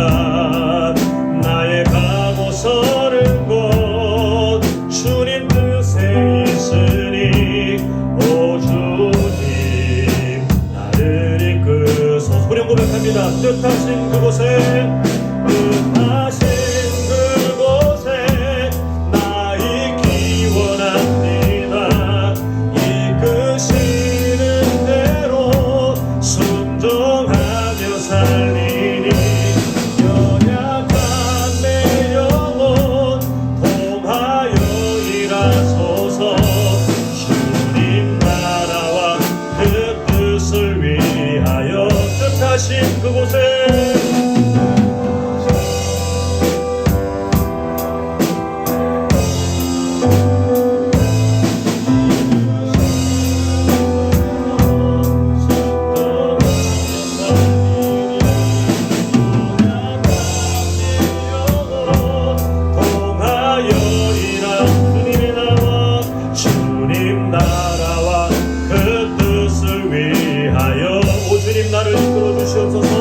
나의 가고 서는 곳 주님 뜻에 있으니 오 주님 나를 이끄소서. 우리 고백합니다. 뜻하신 그곳에 나 있기 원합니다. 이끄시는 대로 순종하며 살리니 연약한 내 영혼 통하여 일하소서. 주님 나라와 그 뜻을 위하여 뜻하신 그곳에 나를 이끌어 주시옵소서.